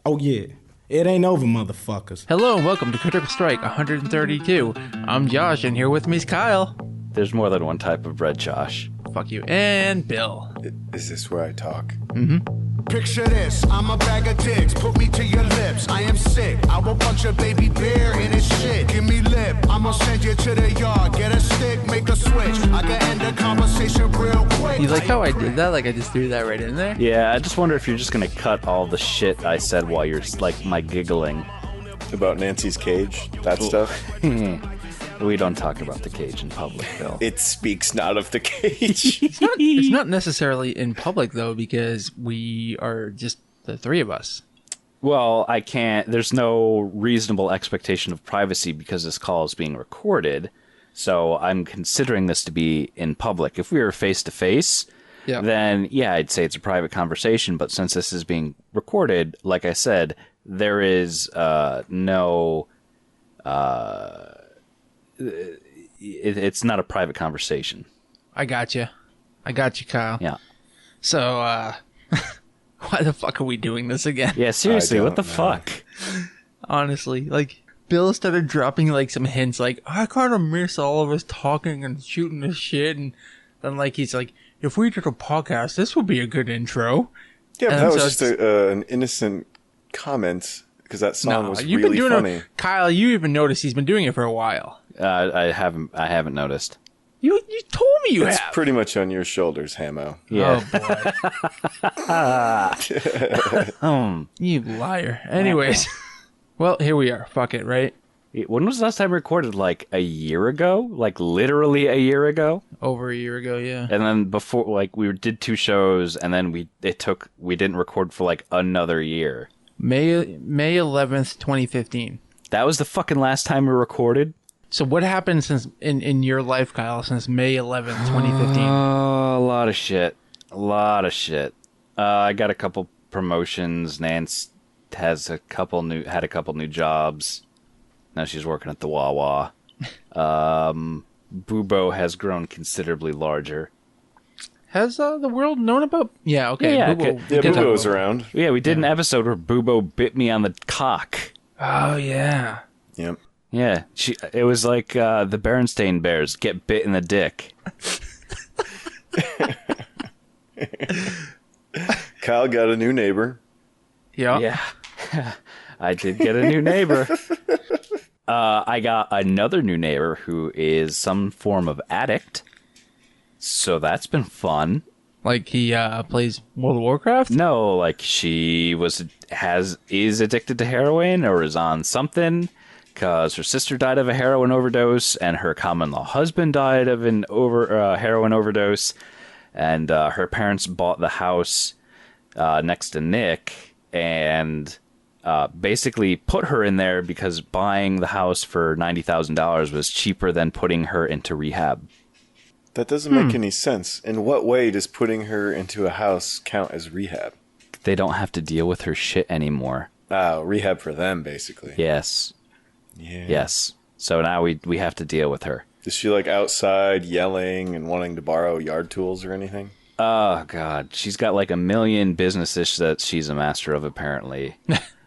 Oh yeah, it ain't over, motherfuckers. Hello and welcome to Critical Strike 132. I'm Josh and here with me is Kyle. There's more than one type of red, Josh. Fuck you. And Bill. Is this where I talk? Picture this, I'm a bag of dicks, put me to your lips, I am sick, I will punch a baby bear in his shit, give me lip, I'ma send you to the yard, get a stick, make a switch, I can end the conversation real quick. You like how I did that? Like I just threw that right in there? Yeah, I just wonder if you're just gonna cut all the shit I said while you're, like, my giggling. About Nancy's cage? That stuff? We don't talk about the cage in public, Bill. It speaks not of the cage. It's not necessarily in public though, because we are just the three of us. Well, I can't. There's no reasonable expectation of privacy because this call is being recorded. So I'm considering this to be in public. If we were face to face, then yeah, I'd say it's a private conversation. But since this is being recorded, like I said, there is no. It's not a private conversation. I got you, Kyle. Yeah. So, why the fuck are we doing this again? Yeah, seriously, what the know. fuck? Honestly, like, Bill started dropping, like, some hints, like, I kind of miss all of us talking and shooting the shit, and then, like, he's like, if we did a podcast, this would be a good intro. Yeah, but And that was so just an innocent comment, because that song was you've really been doing funny. it, Kyle, you even noticed he's been doing it for a while. I haven't noticed. You told me you It's have. pretty much on your shoulders, Hamo. Yeah. Oh, boy. You liar. Anyways. Well, here we are. Fuck it, right? When was the last time we recorded? Like a year ago? Like literally a year ago? Over a year ago, yeah. And then before, like, we did 2 shows, and then we didn't record for like another year. May 11th, 2015. That was the fucking last time we recorded? So what happened since in your life, Kyle, since May 11th, 2015? A lot of shit. I got a couple promotions. Nance had a couple new jobs. Now she's working at the Wawa. Bubo has grown considerably larger. Has the world known about? Yeah, okay. Yeah, Bubo, Yeah, we can talk Bubo was about- around. Yeah, we did an episode where Bubo bit me on the cock. Oh, yeah. Yep. Yeah, it was like the Berenstain Bears get bit in the dick. Kyle got a new neighbor. Yeah. Yeah, I did get a new neighbor. I got another new neighbor who is some form of addict. So that's been fun. Like he plays World of Warcraft? No, like she is addicted to heroin or is on something because her sister died of a heroin overdose and her common-law husband died of an heroin overdose, and her parents bought the house next to Nick and basically put her in there because buying the house for $90,000 was cheaper than putting her into rehab. That doesn't make any sense. In what way does putting her into a house count as rehab? They don't have to deal with her shit anymore. Rehab for them, basically. Yes. Yeah. Yes. So now we have to deal with her. Is she like outside yelling and wanting to borrow yard tools or anything? Oh, God. She's got like a million businesses that she's a master of, apparently.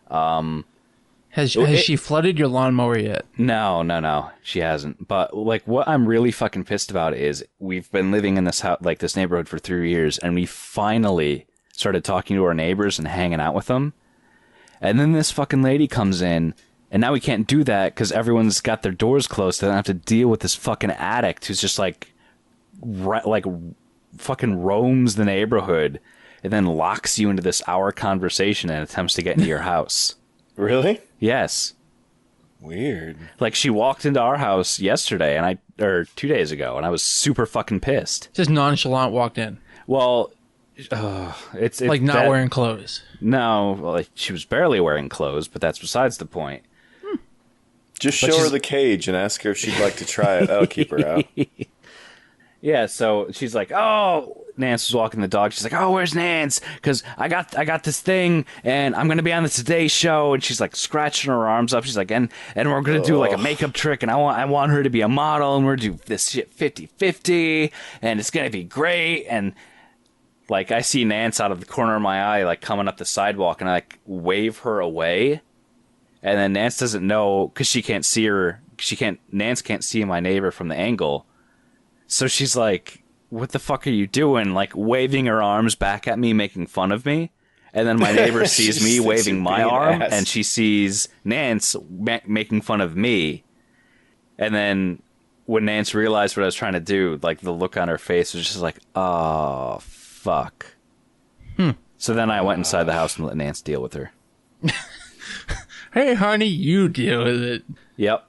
Has she flooded your lawnmower yet? No. She hasn't. But like what I'm really fucking pissed about is we've been living in this house, like this neighborhood for 3 years, and we finally started talking to our neighbors and hanging out with them. And then this fucking lady comes in, and now we can't do that because everyone's got their doors closed. They don't have to deal with this fucking addict who's just like fucking roams the neighborhood and then locks you into this hour conversation and attempts to get into your house. Really? Yes. Weird. Like she walked into our house yesterday or 2 days ago, and I was super fucking pissed. Just nonchalant walked in. Well, it's Like not that, wearing clothes. No, well, like, she was barely wearing clothes, but that's besides the point. Just But show her she's- the cage and ask her if she'd like to try it. That'll keep her out. Yeah, so she's like, oh, Nance was walking the dog. She's like, oh, where's Nance? Because I got this thing, and I'm going to be on the Today Show. And she's like scratching her arms up. She's like, and we're going to do like a makeup trick, and I want her to be a model, and we're going to do this shit 50-50, and it's going to be great. And like, I see Nance out of the corner of my eye, like, coming up the sidewalk, and I, like, wave her away. And then Nance doesn't know, because she can't see her. Nance can't see my neighbor from the angle. So she's like, what the fuck are you doing? Like, waving her arms back at me, making fun of me. And then my neighbor sees me waving my arm, and she sees Nance making fun of me. And then when Nance realized what I was trying to do, like, the look on her face was just like, oh, fuck. So then I went inside the house and let Nance deal with her. Hey, honey, you deal with it. Yep.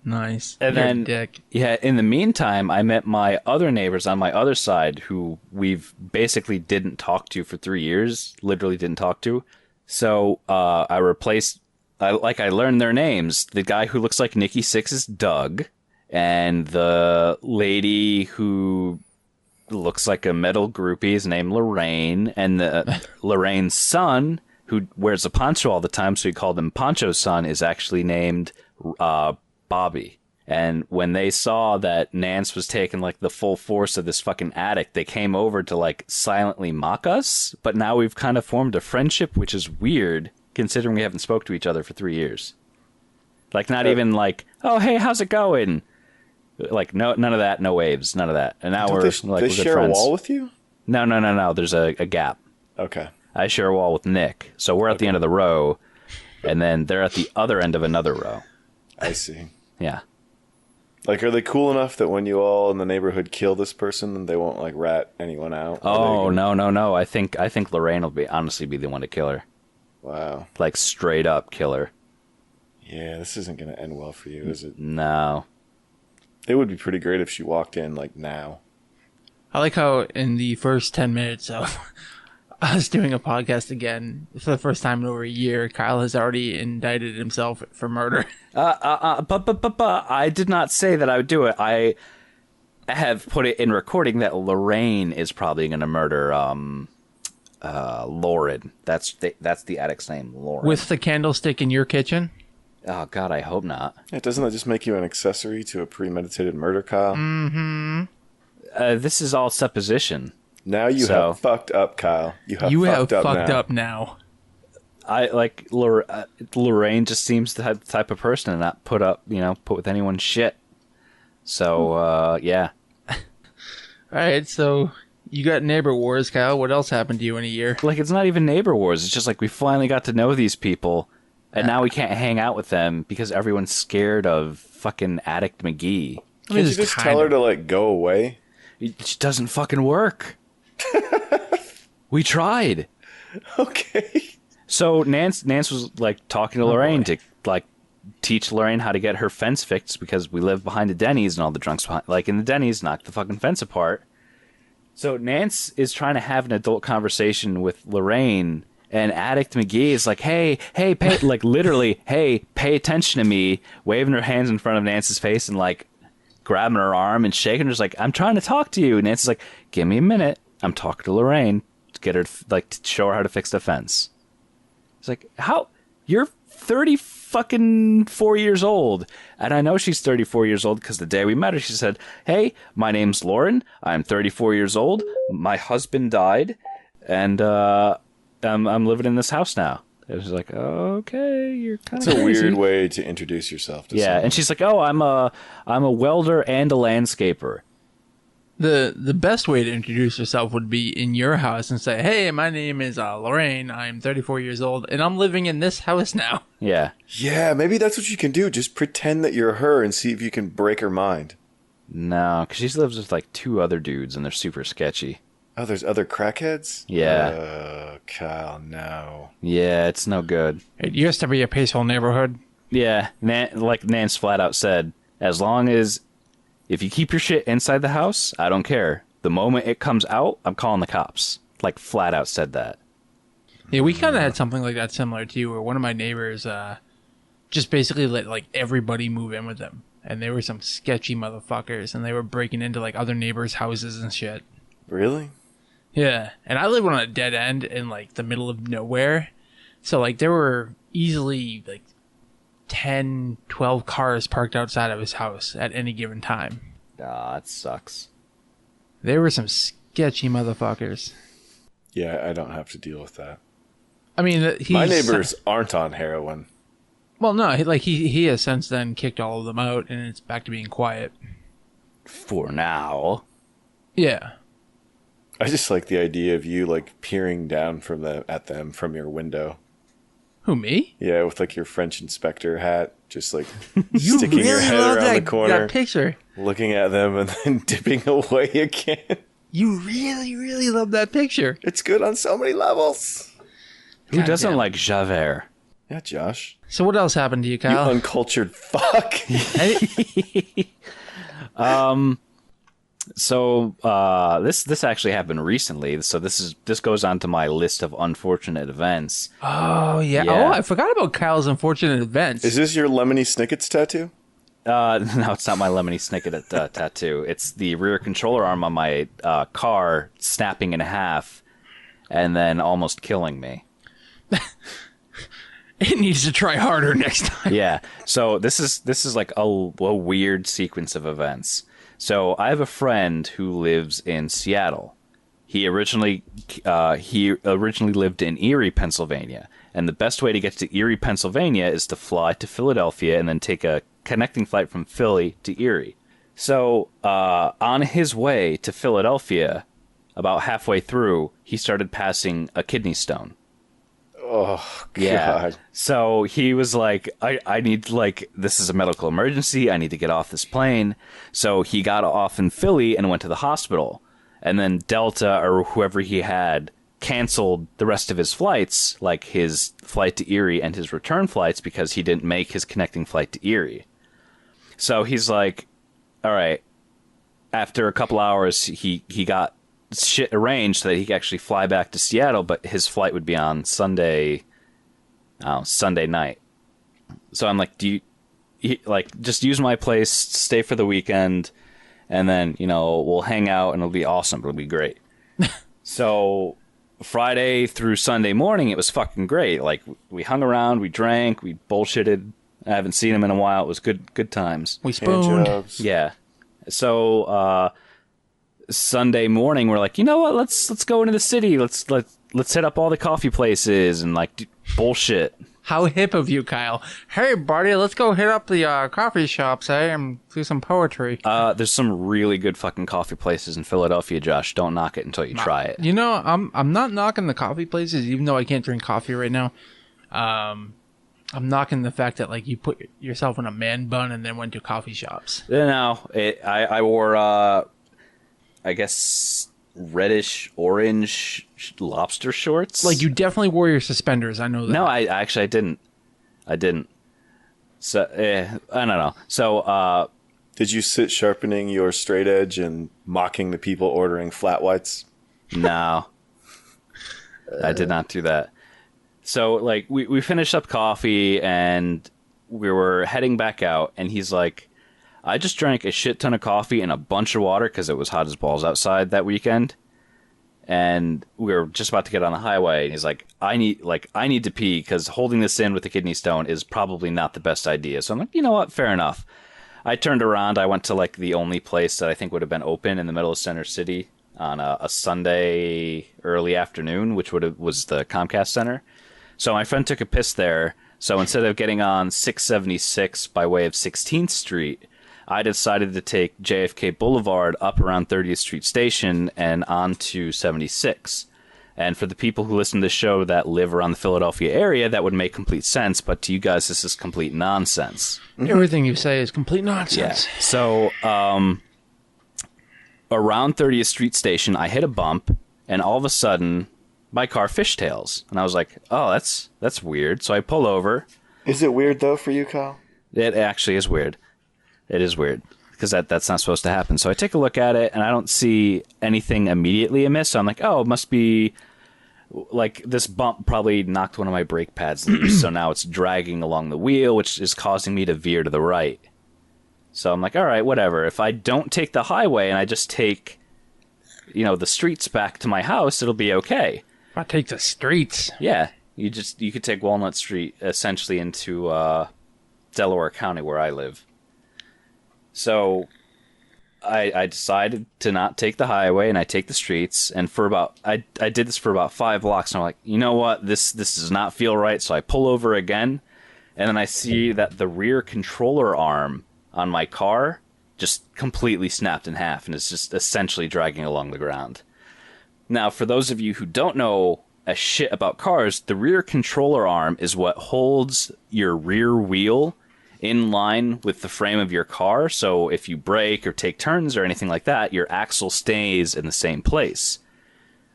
Nice. And You're then, a dick. yeah, in the meantime, I met my other neighbors on my other side who we've basically didn't talk to for 3 years. Literally didn't talk to. So I learned their names. The guy who looks like Nikki Sixx is Doug. And the lady who looks like a metal groupie is named Lorraine. And Lorraine's son, who wears a poncho all the time, so we called him Poncho's son, is actually named Bobby. And when they saw that Nance was taking, like, the full force of this fucking addict, they came over to, like, silently mock us. But now we've kind of formed a friendship, which is weird, considering we haven't spoke to each other for 3 years. Like, not even like, oh, hey, how's it going? Like, no, none of that, no waves, none of that. And now we're they we're share friends. a wall with you? No. There's a gap. Okay. I share a wall with Nick, so we're at the end of the row, and then they're at the other end of another row. I see. Yeah. Like, are they cool enough that when you all in the neighborhood kill this person, they won't, like, rat anyone out? Oh, no. I think Lorraine will honestly be the one to kill her. Wow. Like, straight up kill her. Yeah, this isn't going to end well for you, is it? No. It would be pretty great if she walked in, like, now. I like how in the first 10 minutes of us doing a podcast again, for the first time in over a year, Kyle has already indicted himself for murder. But I did not say that I would do it. I have put it in recording that Lorraine is probably going to murder Lauren. That's the addict's name, Lauren. With the candlestick in your kitchen? Oh, God, I hope not. Yeah, doesn't that just make you an accessory to a premeditated murder, Kyle? Mm-hmm. This is all supposition. Now you have fucked up, Kyle. You have fucked up now. I like Lorraine just seems the type of person to not put with anyone's shit. So, yeah. All right, so you got neighbor wars, Kyle. What else happened to you in a year? Like, it's not even neighbor wars. It's just like we finally got to know these people, and now we can't hang out with them because everyone's scared of fucking Addict McGee. Can't you just tell her to, like, go away? It just doesn't fucking work. We tried. Okay. So Nance was like talking to Lorraine to like teach Lorraine how to get her fence fixed because we live behind the Denny's and all the drunks behind, like in the Denny's, knock the fucking fence apart. So Nance is trying to have an adult conversation with Lorraine, and Addict McGee is like, hey, pay, like literally, hey, pay attention to me, waving her hands in front of Nance's face and like grabbing her arm and shaking her, just like, I'm trying to talk to you. And Nance's like, give me a minute. I'm talking to Lorraine to get her, like, to show her how to fix the fence. It's like, how? You're 34 years old. And I know she's 34 years old because the day we met her, she said, hey, my name's Lauren. I'm 34 years old. My husband died. And I'm living in this house now. It was like, okay, you're kind of It's a weird way to introduce yourself to someone. And she's like, oh, I'm a welder and a landscaper. The best way to introduce yourself would be in your house and say, hey, my name is Lorraine. I'm 34 years old, and I'm living in this house now. Yeah. Yeah, maybe that's what you can do. Just pretend that you're her and see if you can break her mind. No, because she lives with like 2 other dudes, and they're super sketchy. Oh, there's other crackheads? Yeah. Kyle, no. Yeah, it's no good. It used to be a peaceful neighborhood. Yeah, like Nance flat out said, as long as if you keep your shit inside the house, I don't care. The moment it comes out, I'm calling the cops. Like, flat out said that. Yeah, we kind of had something like that similar to you, where one of my neighbors just basically let, like, everybody move in with them. And they were some sketchy motherfuckers, and they were breaking into, like, other neighbors' houses and shit. Really? Yeah, and I live on a dead end in, like, the middle of nowhere. So, like, there were easily, like, 10, 12 cars parked outside of his house at any given time. Ah, it sucks. There were some sketchy motherfuckers. Yeah, I don't have to deal with that. I mean, My neighbors aren't on heroin. Well, no, he has since then kicked all of them out, and it's back to being quiet. For now. Yeah. I just like the idea of you like peering down at them from your window. Who, me? Yeah, with like your French inspector hat, just like You sticking really your head love around the corner, that picture. looking at them, and then dipping away again. You really, really love that picture. It's good on so many levels. Who doesn't Goddamn. like Javert? Yeah, Josh. So what else happened to you, You Kyle? uncultured fuck. So this actually happened recently. So this goes on to my list of unfortunate events. Oh, yeah. Yeah. Oh, I forgot about Kyle's unfortunate events. Is this your Lemony Snicket's tattoo? No, it's not my Lemony Snicket tattoo. It's the rear controller arm on my car snapping in half and then almost killing me. It needs to try harder next time. Yeah. So this is like a weird sequence of events. So I have a friend who lives in Seattle. He originally lived in Erie, Pennsylvania, and the best way to get to Erie, Pennsylvania is to fly to Philadelphia and then take a connecting flight from Philly to Erie. So on his way to Philadelphia, about halfway through, he started passing a kidney stone. Oh, God. Yeah. So he was like, I need, like, this is a medical emergency. I need to get off this plane. So he got off in Philly and went to the hospital. And then Delta or whoever he had canceled the rest of his flights, like his flight to Erie and his return flights, because he didn't make his connecting flight to Erie. So he's like, all right. After a couple hours, he got shit arranged so that he could actually fly back to Seattle, but his flight would be on Sunday night. So I'm like, just use my place, stay for the weekend, and then, we'll hang out and it'll be awesome. It'll be great. So Friday through Sunday morning, it was fucking great. Like, we hung around, we drank, we bullshitted. I haven't seen him in a while. It was good times. We Hand spooned. jobs. Yeah. So, Sunday morning, we're like, you know what? Let's go into the city. Let's hit up all the coffee places and do bullshit. How hip of you, Kyle. Hey, buddy, let's go hit up the coffee shops, and do some poetry. There's some really good fucking coffee places in Philadelphia, Josh. Don't knock it until you try it. I'm not knocking the coffee places, even though I can't drink coffee right now. I'm knocking the fact that you put yourself in a man bun and then went to coffee shops. No, I wore I guess reddish orange lobster shorts. You definitely wore your suspenders. I know that. No, I didn't. So I don't know. So Did you sit sharpening your straight edge and mocking the people ordering flat whites? no, I did not do that. So we finished up coffee and we were heading back out, and he's like, I just drank a shit ton of coffee and a bunch of water because it was hot as balls outside that weekend. And we were just about to get on the highway, and he's like, I need to pee because holding this in with a kidney stone is probably not the best idea. So I'm like, you know what? Fair enough. I turned around. I went to the only place that I think would have been open in the middle of Center City on a Sunday early afternoon, which was the Comcast Center. So my friend took a piss there. So instead of getting on 676 by way of 16th Street, I decided to take JFK Boulevard up around 30th Street Station and on to 76. And for the people who listen to the show that live around the Philadelphia area, that would make complete sense. But to you guys, this is complete nonsense. Everything you say is complete nonsense. Yeah. So around 30th Street Station, I hit a bump, and all of a sudden, my car fishtails. And I was like, oh, that's weird. So I pull over. Is it weird, though, for you, Kyle? It actually is weird. It is weird because that's not supposed to happen. So I take a look at it, and I don't see anything immediately amiss. So I'm like, oh, it must be this bump probably knocked one of my brake pads loose. So now it's dragging along the wheel, which is causing me to veer to the right. So I'm like, all right, whatever. If I don't take the highway and I just take, the streets back to my house, it'll be okay. If I take the streets. Yeah. You could take Walnut Street essentially into Delaware County where I live. So I decided to not take the highway and I take the streets. And I did this for about 5 blocks. And I'm like, you know what? This does not feel right. So I pull over again. And then I see that the rear controller arm on my car just completely snapped in half and is just essentially dragging along the ground. Now, for those of you who don't know a shit about cars, the rear controller arm is what holds your rear wheel in line with the frame of your car. So if you brake or take turns or anything like that, your axle stays in the same place.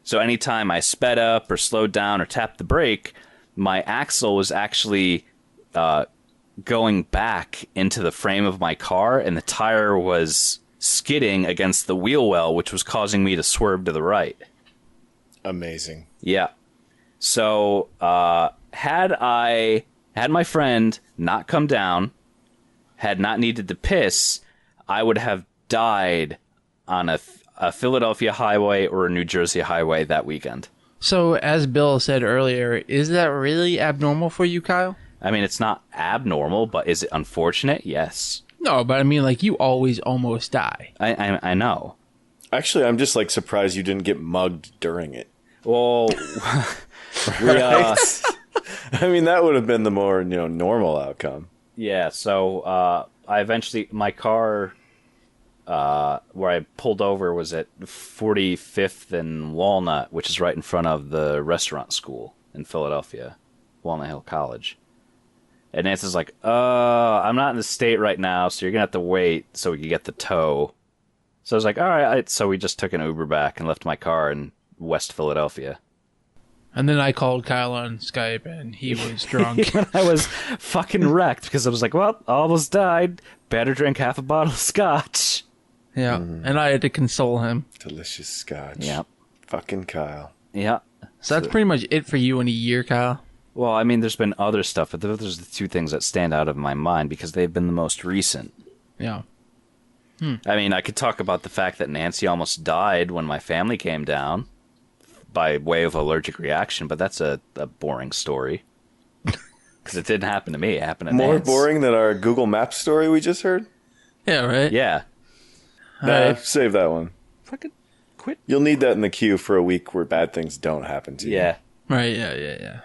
So anytime I sped up or slowed down or tapped the brake, my axle was actually going back into the frame of my car, and the tire was skidding against the wheel well, which was causing me to swerve to the right. Amazing. Yeah. So had my friend not come down, had not needed to piss, I would have died on a Philadelphia highway or a New Jersey highway that weekend. So, as Bill said earlier, is that really abnormal for you, Kyle? I mean, it's not abnormal, but is it unfortunate? Yes. No, but I mean, like, you always almost die. I know. Actually, I'm just like surprised you didn't get mugged during it. Well, I mean, that would have been the more normal outcome. Yeah. So I eventually, my car where I pulled over was at 45th and Walnut, which is right in front of the restaurant school in Philadelphia, Walnut Hill College. And Nancy's like, I'm not in the state right now, so you're going to have to wait so we can get the tow. So I was like, all right. So we just took an Uber back and left my car in West Philadelphia. And then I called Kyle on Skype, and he was drunk. I was fucking wrecked because I was like, well, almost died. Better drink half a bottle of scotch. Yeah, and I had to console him. Delicious scotch. Yep. Fucking Kyle. Yeah. So that's pretty much it for you in a year, Kyle. Well, I mean, there's been other stuff, but those are the two things that stand out of my mind because they've been the most recent. Yeah. I mean, I could talk about the fact that Nancy almost died when my family came down by way of allergic reaction, but that's a boring story. Because it didn't happen to me, it happened to More Nance. boring than our Google Maps story we just heard? Yeah, right? Yeah. Nah, save that one. Fucking quit. You'll need that in the queue for a week where bad things don't happen to you. Yeah. Right, yeah.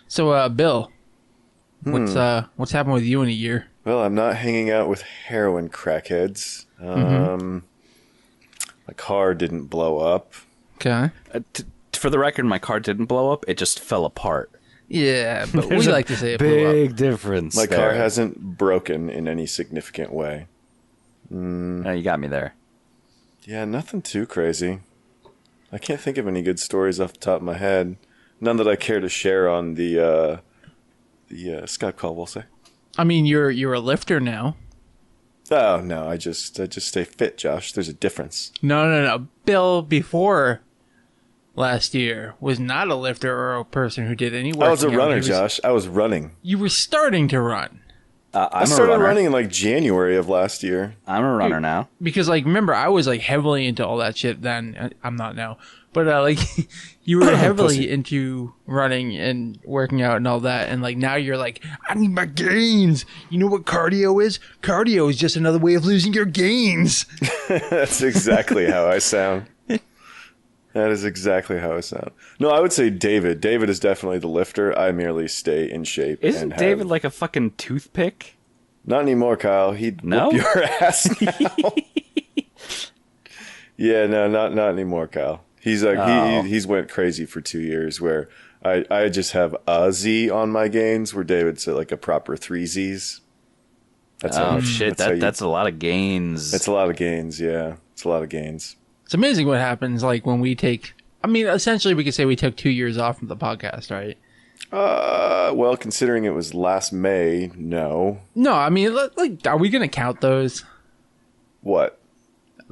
So, Bill, what's happened with you in a year? Well, I'm not hanging out with heroin crackheads. My car didn't blow up. Okay. For the record, my car didn't blow up, it just fell apart. Yeah, but we There's a like to say it blew up. big difference. My there. car hasn't broken in any significant way. No, you got me there. Yeah, nothing too crazy. I can't think of any good stories off the top of my head. None that I care to share on the Skype call, we'll say. I mean, you're a lifter now. Oh, no, I just stay fit, Josh. There's a difference. No. Bill, before last year, was not a lifter or a person who did any work. I was a runner, Josh. I was running. You were starting to run. I started running in like January of last year. I'm a runner now. Because, like, remember, I was, like, heavily into all that shit then. I'm not now. But, like, you were heavily into running and working out and all that. And, like, now you're like, I need my gains. You know what cardio is? Cardio is just another way of losing your gains. That's exactly how I sound. That is exactly how I sound. No, I would say David. David is definitely the lifter. I merely stay in shape. Isn't David like a fucking toothpick? Not anymore, Kyle. He'd No? whoop your ass now. Yeah, no, not anymore, Kyle. He's like he's went crazy for 2 years where I just have a Z on my gains where David's at like a proper 3 Z's. That's how much, Shit, that's a lot of gains. It's a lot of gains, yeah. It's a lot of gains. It's amazing what happens, like, when we take... I mean, essentially, we could say we took 2 years off from the podcast, right? Well, considering it was last May, no. No, I mean, like, are we going to count those What?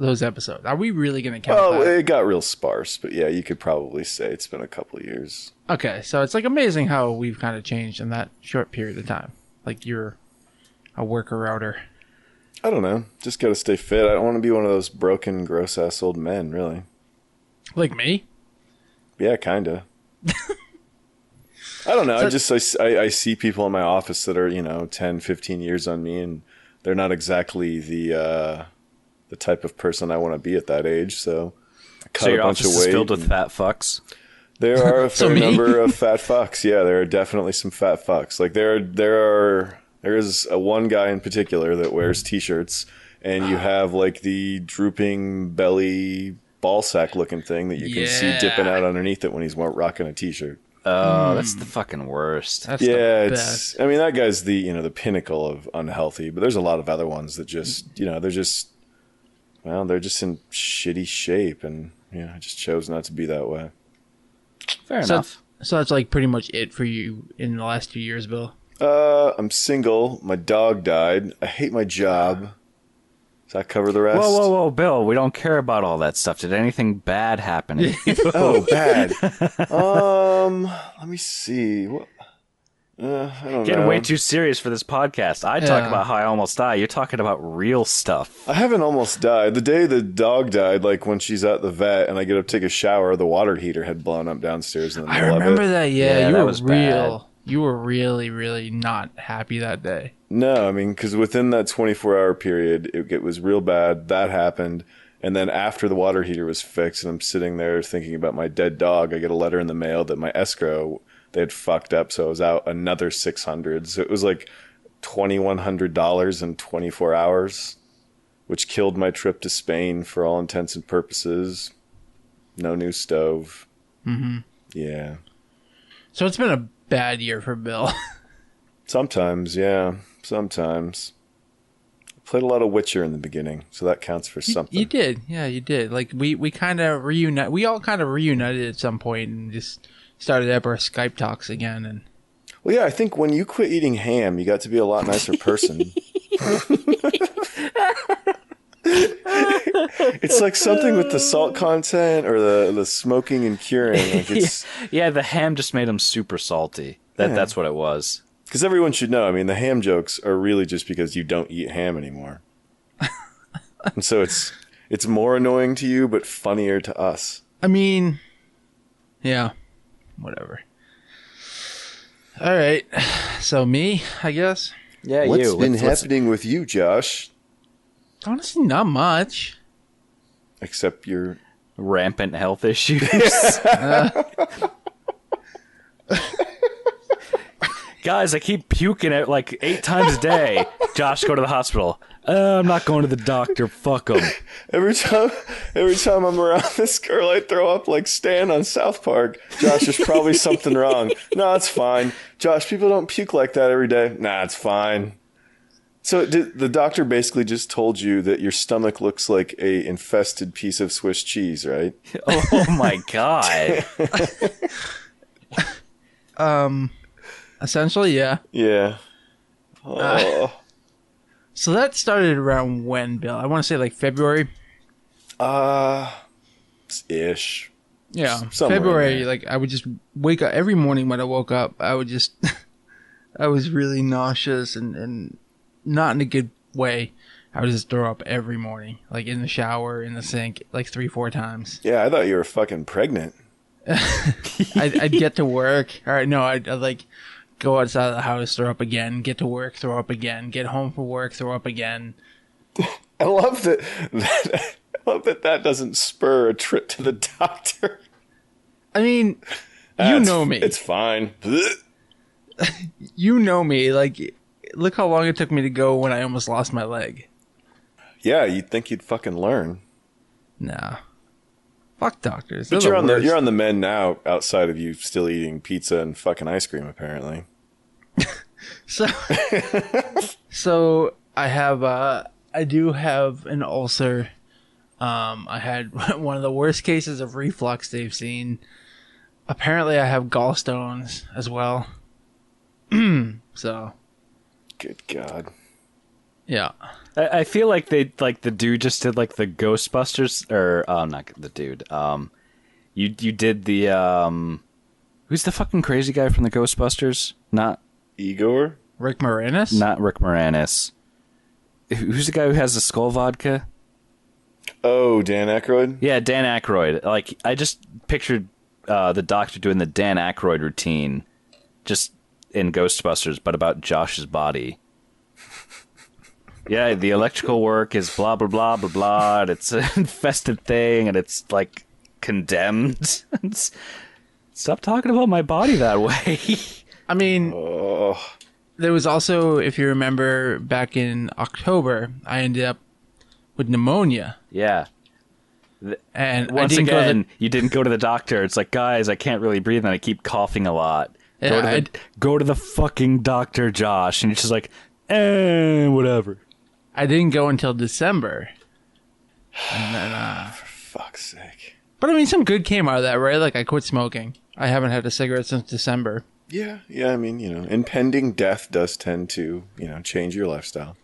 episodes? Are we really going to count Well, that? it got real sparse, but yeah, you could probably say it's been a couple of years. Okay, so it's, like, amazing how we've kind of changed in that short period of time. Like, you're a worker-outer. I don't know. Just got to stay fit. I don't want to be one of those broken, gross-ass old men, really. Like me? Yeah, kind of. I don't know. I see people in my office that are, 10, 15 years on me, and they're not exactly the the type of person I want to be at that age. So I cut So your a bunch of office weight. is filled with fat fucks? There are a So fair me? number of fat fucks. Yeah, there are definitely some fat fucks. Like there is a one guy in particular that wears t-shirts, and you have like the drooping belly ball sack looking thing that you can see dipping out underneath it when he's rocking a t-shirt. Oh, that's the fucking worst. That's Yeah, the it's. best. I mean, that guy's the the pinnacle of unhealthy. But there's a lot of other ones that just they're just they're just in shitty shape, and I just chose not to be that way. Fair So, enough. so that's like pretty much it for you in the last 2 years, Bill. I'm single. My dog died. I hate my job. Does that cover the rest? Whoa, Bill. We don't care about all that stuff. Did anything bad happen to you? Oh, bad. Let me see. What? I don't Getting know. way too serious for this podcast. I talk about how I almost die. You're talking about real stuff. I haven't almost died. The day the dog died, like when she's at the vet and I get up to take a shower, the water heater had blown up downstairs in the I middle remember of it. that. Yeah, Yeah, you that were was real. bad. You were really, really not happy that day. No, I mean, because within that 24-hour period, it was real bad. That happened. And then after the water heater was fixed and I'm sitting there thinking about my dead dog, I get a letter in the mail that my escrow, they had fucked up. So I was out another $600. So it was like $2,100 in 24 hours, which killed my trip to Spain for all intents and purposes. No new stove. Mm-hmm. Yeah. So it's been a bad year for Bill. Sometimes, yeah. Sometimes. I played a lot of Witcher in the beginning, so that counts for something. You did. Yeah, you did. Like we kind of reunite. We all kind of reunited at some point and just started up our Skype talks again. And Well, yeah, I think when you quit eating ham, you got to be a lot nicer person. It's like something with the salt content or the smoking and curing. Like it's Yeah, the ham just made him super salty. That's what it was. because everyone should know. I mean, the ham jokes are really just because you don't eat ham anymore, and so it's more annoying to you, but funnier to us. I mean, yeah, whatever. All right. So me, I guess. Yeah, What's you. been Let's- happening with you, Josh? Honestly, not much. Except your rampant health issues. Guys, I keep puking at like 8 times a day. Josh, go to the hospital. I'm not going to the doctor. Fuck him. every time I'm around this girl, I throw up like Stan on South Park. Josh, there's probably something wrong. No, it's fine. Josh, people don't puke like that every day. Nah, it's fine. So the doctor basically just told you that your stomach looks like a infested piece of Swiss cheese, right? Oh my god. Essentially, yeah. Yeah. Oh. So that started around when, Bill? I want to say like February. Ish. Yeah, Somewhere in February. there. Like I would just wake up every morning when I woke up. I would just, I was really nauseous and not in a good way. I would just throw up every morning, like in the shower, in the sink, like 3-4 times. Yeah, I thought you were fucking pregnant. I'd get to work. All right, no, I'd like go outside of the house, throw up again, get to work, throw up again, get home from work, throw up again. I love that doesn't spur a trip to the doctor. I mean, you know me. It's fine. You know me. Like, look how long it took me to go when I almost lost my leg. Yeah, you'd think you'd fucking learn. Nah. Fuck doctors. But They're you're the worst. on the mend now, outside of you still eating pizza and fucking ice cream, apparently. So I do have an ulcer. I had one of the worst cases of reflux they've seen. Apparently I have gallstones as well. So, Good God. yeah. I feel like the dude just did like the Ghostbusters, or not the dude. You did the who's the fucking crazy guy from the Ghostbusters? Not Igor? Rick Moranis? Rick Moranis. Who's the guy who has the skull vodka? Oh, Dan Aykroyd? Yeah, Dan Aykroyd. Like I just pictured the doctor doing the Dan Aykroyd routine, just in Ghostbusters, but about Josh's body. Yeah, the electrical work is blah, blah, blah, blah, blah, and it's an infested thing, and it's, like, condemned. Stop talking about my body that way. I mean, there was also, if you remember, back in October, I ended up with pneumonia. Yeah. And Once I didn't again, you didn't go to the doctor. It's like, guys, I can't really breathe, and I keep coughing a lot. Yeah, Go to the fucking doctor, Josh. And you're just like, whatever. I didn't go until December. And then, For fuck's sake. but I mean, some good came out of that, right? Like, I quit smoking. I haven't had a cigarette since December. Yeah, I mean, impending death does tend to, change your lifestyle.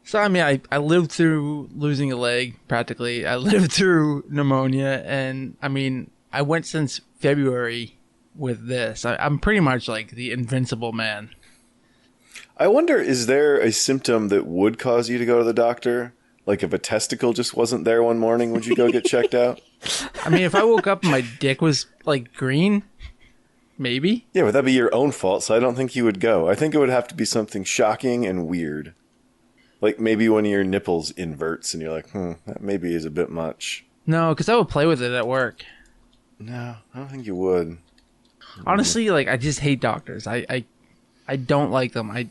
So, I mean, I lived through losing a leg, practically. I lived through pneumonia, and, I mean, I went since February with this. I'm pretty much like the invincible man. I wonder, is there a symptom that would cause you to go to the doctor? Like if a testicle just wasn't there one morning, would you go get checked out? I mean, if I woke up and my dick was, like, green, maybe. Yeah, but that'd be your own fault, so I don't think you would go. I think it would have to be something shocking and weird. Like maybe one of your nipples inverts and you're like, that maybe is a bit much. No, because I would play with it at work. No, I don't think you would. Honestly, like, I just hate doctors. I don't like them.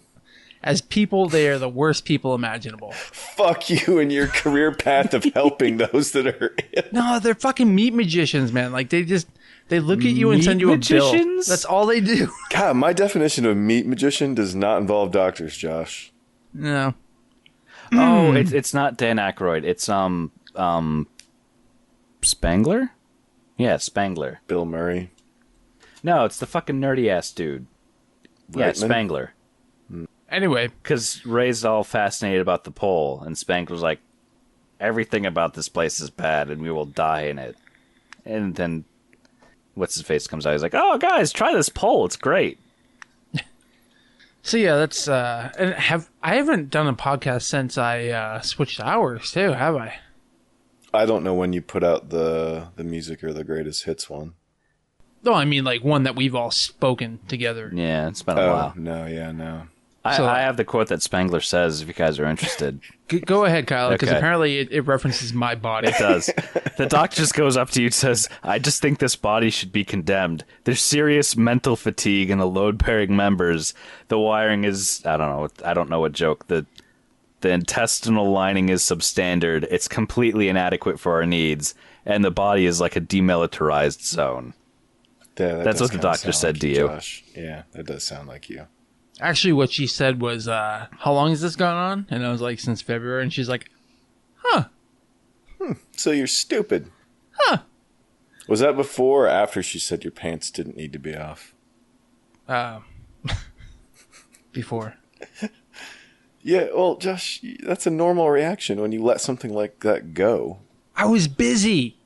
As people, they are the worst people imaginable. Fuck you and your career path of helping those that are ill. No, they're fucking meat magicians, man. Like, they look at you and send you a bill. magicians? That's all they do. God, my definition of meat magician does not involve doctors, Josh. No. Oh, it's not Dan Aykroyd. It's Spangler? Yeah, Spangler. Bill Murray. No, it's the fucking nerdy ass dude. Yeah, Reitman? Spangler. Anyway, Because Ray's all fascinated about the pole, and Spangler's like, everything about this place is bad, and we will die in it. And then, what's his face comes out. He's like, "Oh, guys, try this pole. It's great." so yeah, that's and I haven't done a podcast since I switched hours too, have I? I don't know when you put out the music or the greatest hits one. No, I mean like one that we've all spoken together. Yeah, it's been a while. No. I have the quote that Spangler says, if you guys are interested. Go ahead, Kyle, because Okay. apparently it references my body. It does. The doctor just goes up to you and says, "I just think this body should be condemned. There's serious mental fatigue in the load-bearing members. The wiring is, I don't know what joke. The intestinal lining is substandard. It's completely inadequate for our needs. And the body is like a demilitarized zone." Yeah, That's what the doctor said to you. Josh. Yeah, that does sound like you. Actually, what she said was, "How long has this gone on?" And I was like, "Since February." And she's like, So you're stupid. "Huh." Was that before or after she said your pants didn't need to be off? Before. Yeah, well, Josh, that's a normal reaction when you let something like that go. I was busy.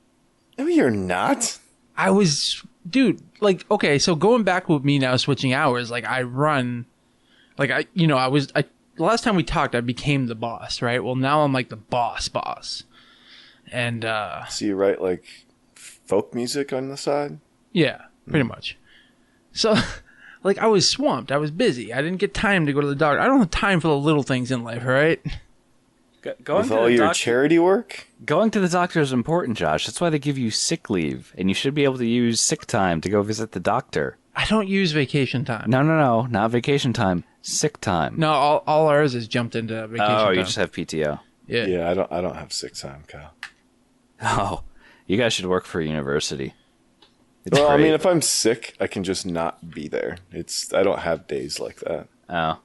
No, you're not. I was, dude, like, okay, so going back with me now switching hours, like, I run, like, the last time we talked, I became the boss, right? Well, now I'm like the boss. And, So you write, like, folk music on the side? yeah, pretty much. So, like, I was swamped. I was busy. I didn't get time to go to the doctor. I don't have time for the little things in life, right? Going With to all the your doctor- charity work? Going to the doctor is important, Josh. That's why they give you sick leave, and you should be able to use sick time to go visit the doctor. I don't use vacation time. No, not vacation time. Sick time. No, all ours is jumped into vacation time. Oh, you just have PTO. Yeah. Yeah, I don't have sick time, Kyle. Oh, you guys should work for a university. It's Well, I great. mean, if I'm sick, I can just not be there. I don't have days like that. Oh,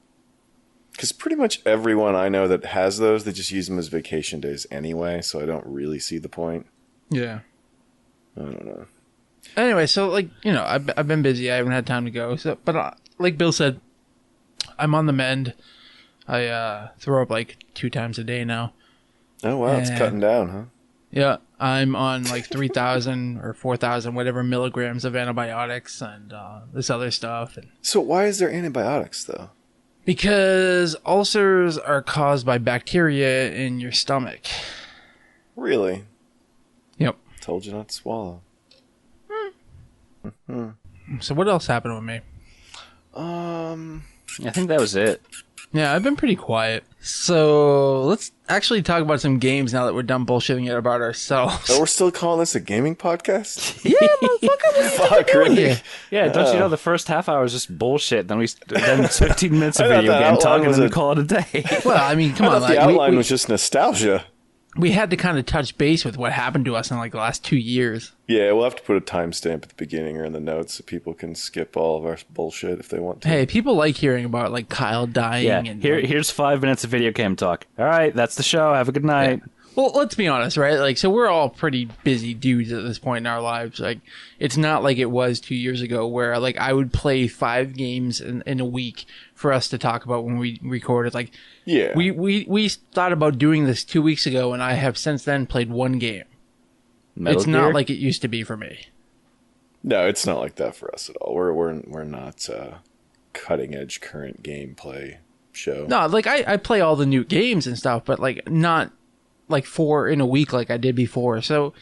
Because pretty much everyone I know that has those, they just use them as vacation days anyway, so I don't really see the point. Yeah. I don't know. Anyway, so like I've been busy. I haven't had time to go. So, but like Bill said, I'm on the mend. I throw up like 2 times a day now. Oh, wow, it's Yeah. cutting down, huh? Yeah, I'm on like 3,000 or 4,000 whatever milligrams of antibiotics and this other stuff. And So why is there antibiotics, though? because ulcers are caused by bacteria in your stomach. Really? Yep. Told you not to swallow. So what else happened with me? I think that was it. Yeah, I've been pretty quiet. So let's actually talk about some games now that we're done bullshitting about ourselves. Oh, we're still calling this a gaming podcast? Yeah, motherfucker, Fuck, really? Yeah, don't you know the first half hour is just bullshit? Then it's 15 minutes of video game talk, and then we call it a day. Well, I mean, come on. The outline was just nostalgia. We had to kind of touch base with what happened to us in like the last 2 years. Yeah, we'll have to put a timestamp at the beginning or in the notes so people can skip all of our bullshit if they want to. Hey, people like hearing about like Kyle dying. Yeah, and here's 5 minutes of video game talk. All right, that's the show. Have a good night. Yeah. Well, let's be honest, right? Like, so we're all pretty busy dudes at this point in our lives. Like, it's not like it was 2 years ago where, like, I would play 5 games in a week for us to talk about when we recorded. Like, yeah, we thought about doing this 2 weeks ago, and I have since then played 1 game. Metal it's Gear? not like it used to be for me. No, it's not like that for us at all. We're not cutting edge current gameplay show. No, like, I play all the new games and stuff, but, like, not like 4 in a week like I did before. So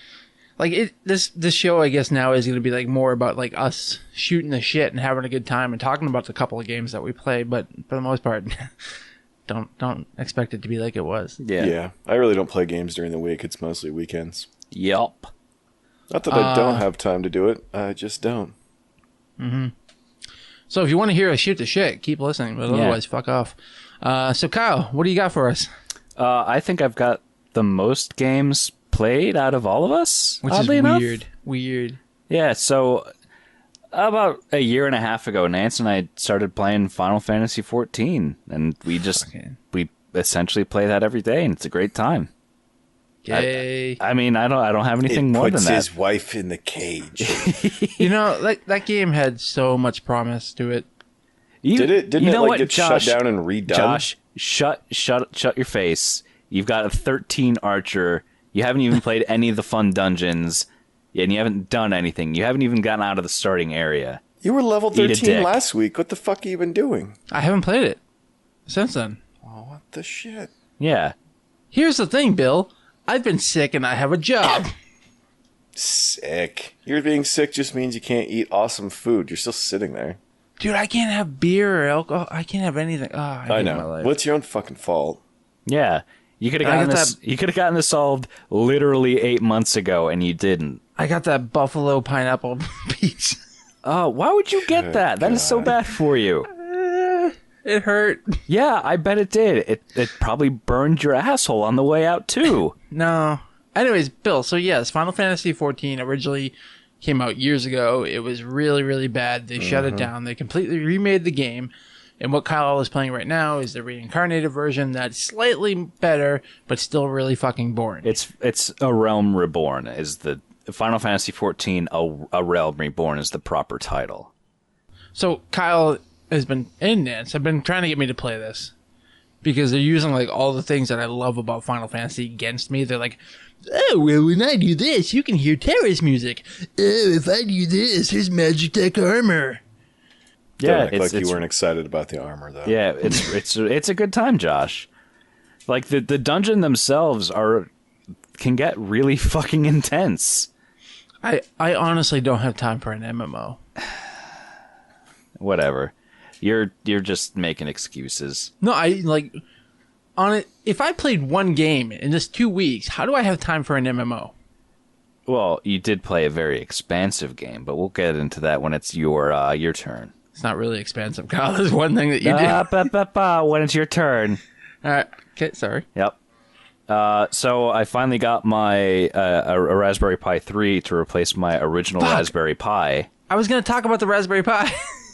like this show I guess now is going to be like more about like us shooting the shit and having a good time and talking about the couple of games that we play, but for the most part don't expect it to be like it was. Yeah. I really don't play games during the week. It's mostly weekends. Yup. Not that I don't have time to do it. I just don't. Mm-hmm. So if you want to hear us shoot the shit, keep listening, but otherwise fuck off. So Kyle, what do you got for us? I think I've got the most games played out of all of us, which oddly is enough. Weird. Yeah, so about a year and a half ago, Nance and I started playing Final Fantasy XIV, and we essentially play that every day, and it's a great time. Yay! I mean, I don't have anything more than that. Puts his wife in the cage. You know, that game had so much promise to it. Didn't it get shut down and redone? Josh, shut your face. You've got a 13 archer. You haven't even played any of the fun dungeons, and you haven't done anything. You haven't even gotten out of the starting area. You were level 13 last week. What the fuck have you been doing? I haven't played it since then. Oh, what the shit? Yeah. Here's the thing, Bill. I've been sick and I have a job. Sick. You're being sick just means you can't eat awesome food. You're still sitting there. Dude, I can't have beer or alcohol. I can't have anything. Oh, I know. My life. Well, it's your own fucking fault. Yeah. You could have gotten this. You could have gotten this solved literally 8 months ago, and you didn't. I got that buffalo pineapple pizza. Oh, why would you get that? That is so bad for you. It hurt. Yeah, I bet it did. It probably burned your asshole on the way out too. No. Anyways, Bill. So yes, Final Fantasy XIV originally came out years ago. It was really, really bad. They shut it down. They completely remade the game. And what Kyle is playing right now is the reincarnated version that's slightly better, but still really fucking boring. It's A Realm Reborn is the Final Fantasy XIV. A Realm Reborn is the proper title. So Kyle has been in Nance. Have been trying to get me to play this because they're using like all the things that I love about Final Fantasy against me. They're like, oh, well, when I do this, you can hear Terrace music. Oh, if I do this, there's magic tech armor. Yeah, it's you weren't excited about the armor, though. Yeah, it's a good time, Josh. Like the dungeon themselves can get really fucking intense. I honestly don't have time for an MMO. Whatever, you're just making excuses. No, if I played one game in just 2 weeks, how do I have time for an MMO? Well, you did play a very expansive game, but we'll get into that when it's your turn. It's not really expansive, Kyle. There's one thing that you do. When it's your turn. All right. Okay, sorry. Yep. So I finally got my a Raspberry Pi 3 to replace my original Raspberry Pi. I was going to talk about the Raspberry Pi.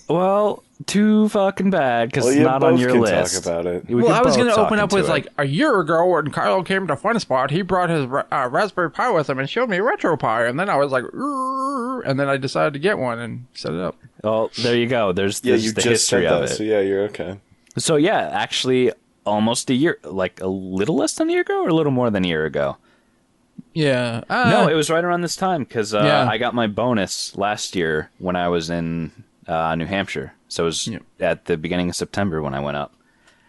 Well, too fucking bad because it's not on your list. Talk about it. Well, I was going to open up with like a year ago when Kyle came to Fun Spot, he brought his Raspberry Pi with him and showed me Retropie, and then I was like, and then I decided to get one and set it up. Well, there you go. There's the history of it. So yeah, you're okay. So yeah, actually, almost a year, like a little less than a year ago, or a little more than a year ago. Yeah. No, it was right around this time because I got my bonus last year when I was in New Hampshire. So it was at the beginning of September when I went up.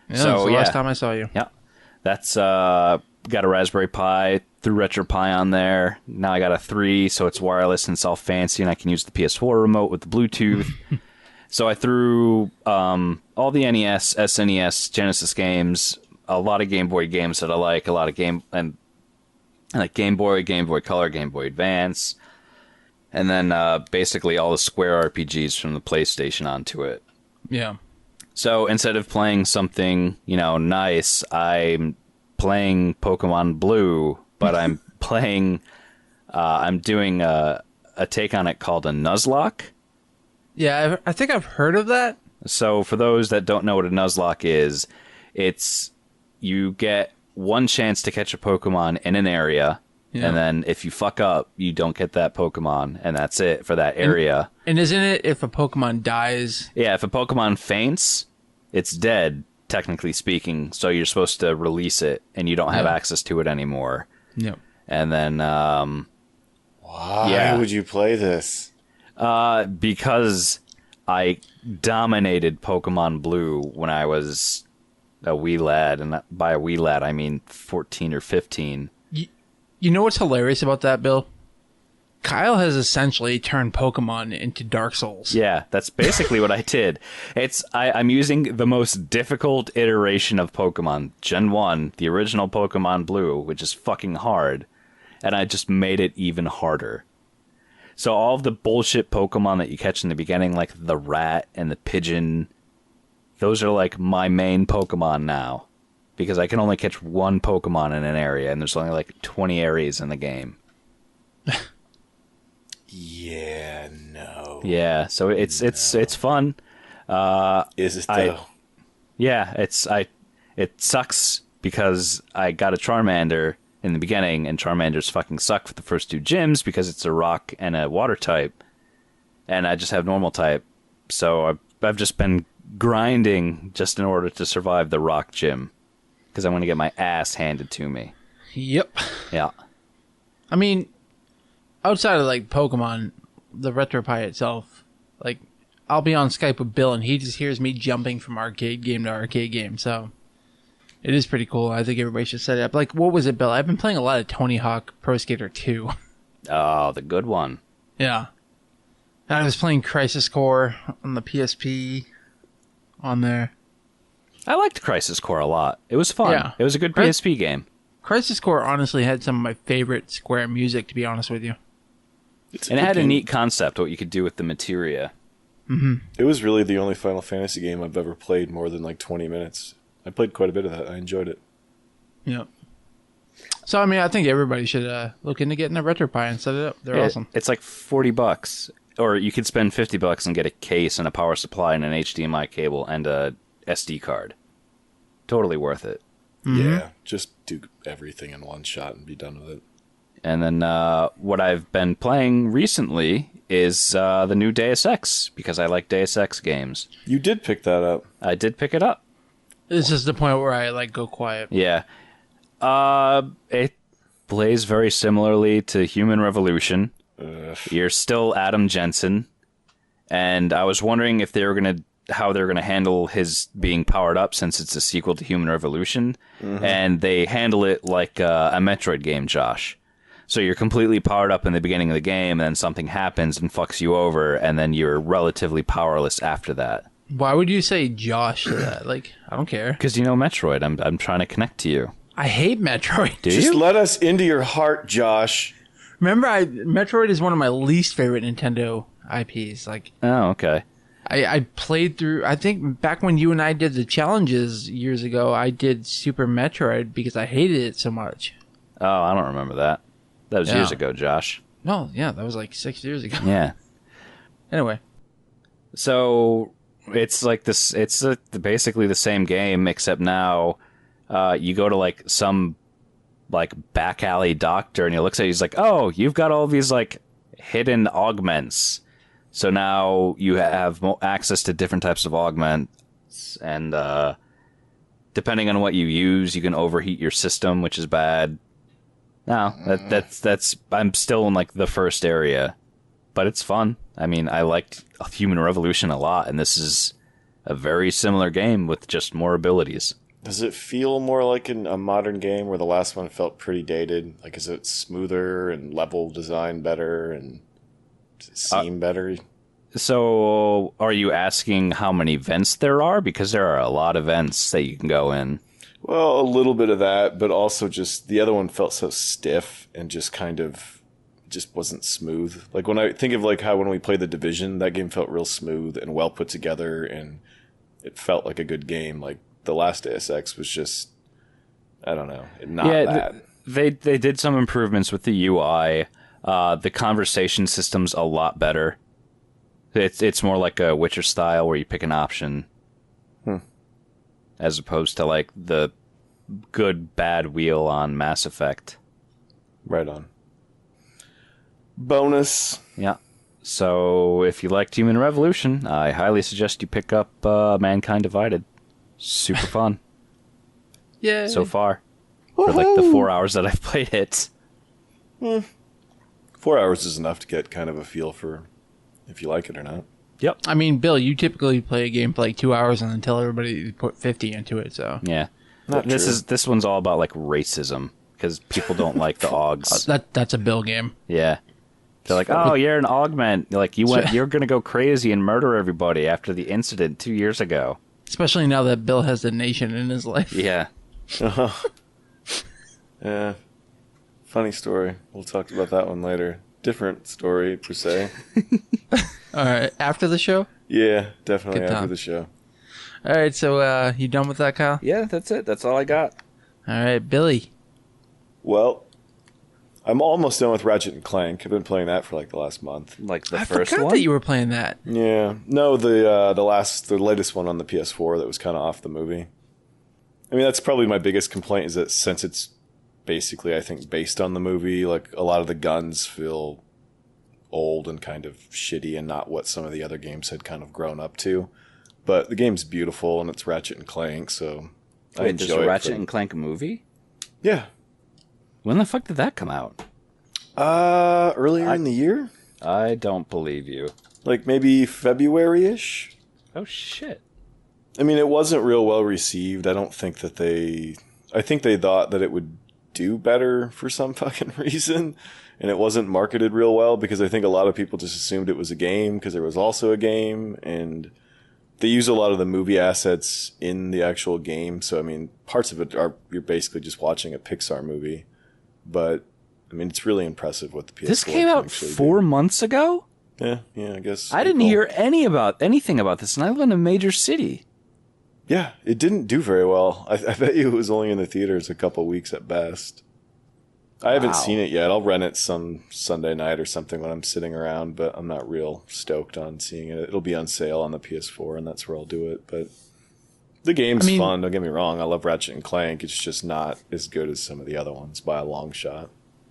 Yeah, so the last time I saw you. Yeah. That's got a Raspberry Pi, threw Retropie on there. Now I got a 3, so it's wireless and it's all fancy, and I can use the PS4 remote with the Bluetooth. So I threw all the NES, SNES, Genesis games, a lot of Game Boy games that I like, a lot of like Game Boy Color, Game Boy Advance, and then basically all the Square RPGs from the PlayStation onto it. Yeah. So instead of playing something, nice, I'm playing Pokemon Blue, but I'm doing a take on it called a Nuzlocke. Yeah, I think I've heard of that. So for those that don't know what a Nuzlocke is, it's you get one chance to catch a Pokemon in an area, and then if you fuck up, you don't get that Pokemon, and that's it for that area. And isn't it if a Pokemon dies? Yeah, if a Pokemon faints, it's dead, technically speaking, so you're supposed to release it, and you don't have access to it anymore. Yep. And then... Why would you play this? Because I dominated Pokemon Blue when I was a wee lad, and by a wee lad I mean 14 or 15. You know what's hilarious about that, Bill? Kyle has essentially turned Pokemon into Dark Souls. Yeah, that's basically what I did. I'm using the most difficult iteration of Pokemon, Gen 1, the original Pokemon Blue, which is fucking hard, and I just made it even harder. So all of the bullshit Pokemon that you catch in the beginning, like the rat and the pigeon, those are like my main Pokemon now. Because I can only catch one Pokemon in an area, and there's only like 20 areas in the game. Yeah, no. Yeah, so it's fun. Is it though? It sucks because I got a Charmander in the beginning, and Charmanders fucking suck for the first two gyms because it's a rock and a water type, and I just have normal type. So I've just been grinding just in order to survive the rock gym because I want to get my ass handed to me. Yep. Yeah. I mean, outside of like Pokemon, the Retropie itself, like I'll be on Skype with Bill and he just hears me jumping from arcade game to arcade game. So it is pretty cool. I think everybody should set it up. Like, what was it, Bill? I've been playing a lot of Tony Hawk Pro Skater 2. Oh, the good one. Yeah. And I was playing Crisis Core on the PSP on there. I liked Crisis Core a lot. It was fun. Yeah. It was a good PSP game. Crisis Core honestly had some of my favorite Square music, to be honest with you. And it had a neat concept, what you could do with the materia. Mm-hmm. It was really the only Final Fantasy game I've ever played more than like 20 minutes. I played quite a bit of that. I enjoyed it. Yep. So, I mean, I think everybody should look into getting a Retropie and set it up. They're awesome. It's like $40. Or you could spend $50 and get a case and a power supply and an HDMI cable and a SD card. Totally worth it. Mm-hmm. Yeah, just do everything in one shot and be done with it. And then what I've been playing recently is the new Deus Ex, because I like Deus Ex games. You did pick that up. I did pick it up. This is the point where I, like, go quiet. Yeah. It plays very similarly to Human Revolution. Ugh. You're still Adam Jensen. And I was wondering if how they're gonna handle his being powered up, since it's a sequel to Human Revolution. Mm-hmm. And they handle it like a Metroid game, Josh. So you're completely powered up in the beginning of the game, and then something happens and fucks you over, and then you're relatively powerless after that. Why would you say Josh to that? Like, I don't care. Because you know Metroid. I'm trying to connect to you. I hate Metroid. Do Just you? let us into your heart, Josh. Remember, Metroid is one of my least favorite Nintendo IPs. Like, Oh, okay. I played through, I think back when you and I did the challenges years ago, I did Super Metroid because I hated it so much. Oh, I don't remember that. That was years ago, Josh. No, yeah, that was like 6 years ago. Yeah. Anyway. So it's like this. It's basically the same game, except now you go to like some like back alley doctor, and he looks at you. He's like, "Oh, you've got all these like hidden augments. So now you have access to different types of augments, and depending on what you use, you can overheat your system, which is bad." No, that's. I'm still in like the first area, but it's fun. I mean, I liked Human Revolution a lot, and this is a very similar game with just more abilities. Does it feel more like a modern game where the last one felt pretty dated? Like, is it smoother and level design better and does it seem better? So, are you asking how many vents there are? Because there are a lot of vents that you can go in. Well, a little bit of that, but also just the other one felt so stiff and just kind of just wasn't smooth. Like when I think of like how when we played The Division, that game felt real smooth and well put together, and it felt like a good game. Like the last Deus Ex was just, I don't know, not that. They did some improvements with the UI. The conversation system's a lot better. It's more like a Witcher style where you pick an option, as opposed to like the good bad wheel on Mass Effect. Right on. Bonus. Yeah. So if you liked Human Revolution, I highly suggest you pick up Mankind Divided. Super fun. Yeah. So far. For like the 4 hours that I've played it. 4 hours is enough to get kind of a feel for if you like it or not. Yep. I mean, Bill, you typically play a game for like 2 hours and then tell everybody to put 50 into it, so. Yeah. Not true. This one's all about like racism because people don't like the Augs. That's a Bill game. Yeah. They're like, oh, you're an augment. You're gonna go crazy and murder everybody after the incident 2 years ago. Especially now that Bill has the nation in his life. Yeah. Yeah. Funny story. We'll talk about that one later. Different story, per se. All right, after the show? Yeah, definitely Good after time. the show. All right, so you done with that, Kyle? Yeah, that's it. That's all I got. All right, Billy. Well, I'm almost done with Ratchet and Clank. I've been playing that for like the last month. Like the I first forgot one. that you were playing that. Yeah. No, the latest one on the PS4 that was kind of off the movie. I mean, that's probably my biggest complaint is that since it's basically, I think, based on the movie, like a lot of the guns feel old and kind of shitty and not what some of the other games had kind of grown up to. But the game's beautiful and it's Ratchet and Clank, so I Wait, enjoy there's a it. Ratchet and Clank movie? Yeah. When the fuck did that come out? Earlier in the year? I don't believe you. Like maybe February-ish? Oh shit. I mean, it wasn't real well received. I don't think that I think they thought that it would do better for some fucking reason, and it wasn't marketed real well because I think a lot of people just assumed it was a game because there was also a game, and they use a lot of the movie assets in the actual game. So, I mean, parts of it are, you're basically just watching a Pixar movie, but I mean, it's really impressive what the PS4 This came can out actually 4 do. months ago? Yeah, I guess. I didn't April. hear anything about this, and I live in a major city. Yeah, it didn't do very well. I bet you it was only in the theaters a couple weeks at best. I haven't seen it yet. I'll rent it some Sunday night or something when I'm sitting around, but I'm not real stoked on seeing it. It'll be on sale on the PS4, and that's where I'll do it. But the game's fun, don't get me wrong. I love Ratchet and Clank. It's just not as good as some of the other ones by a long shot.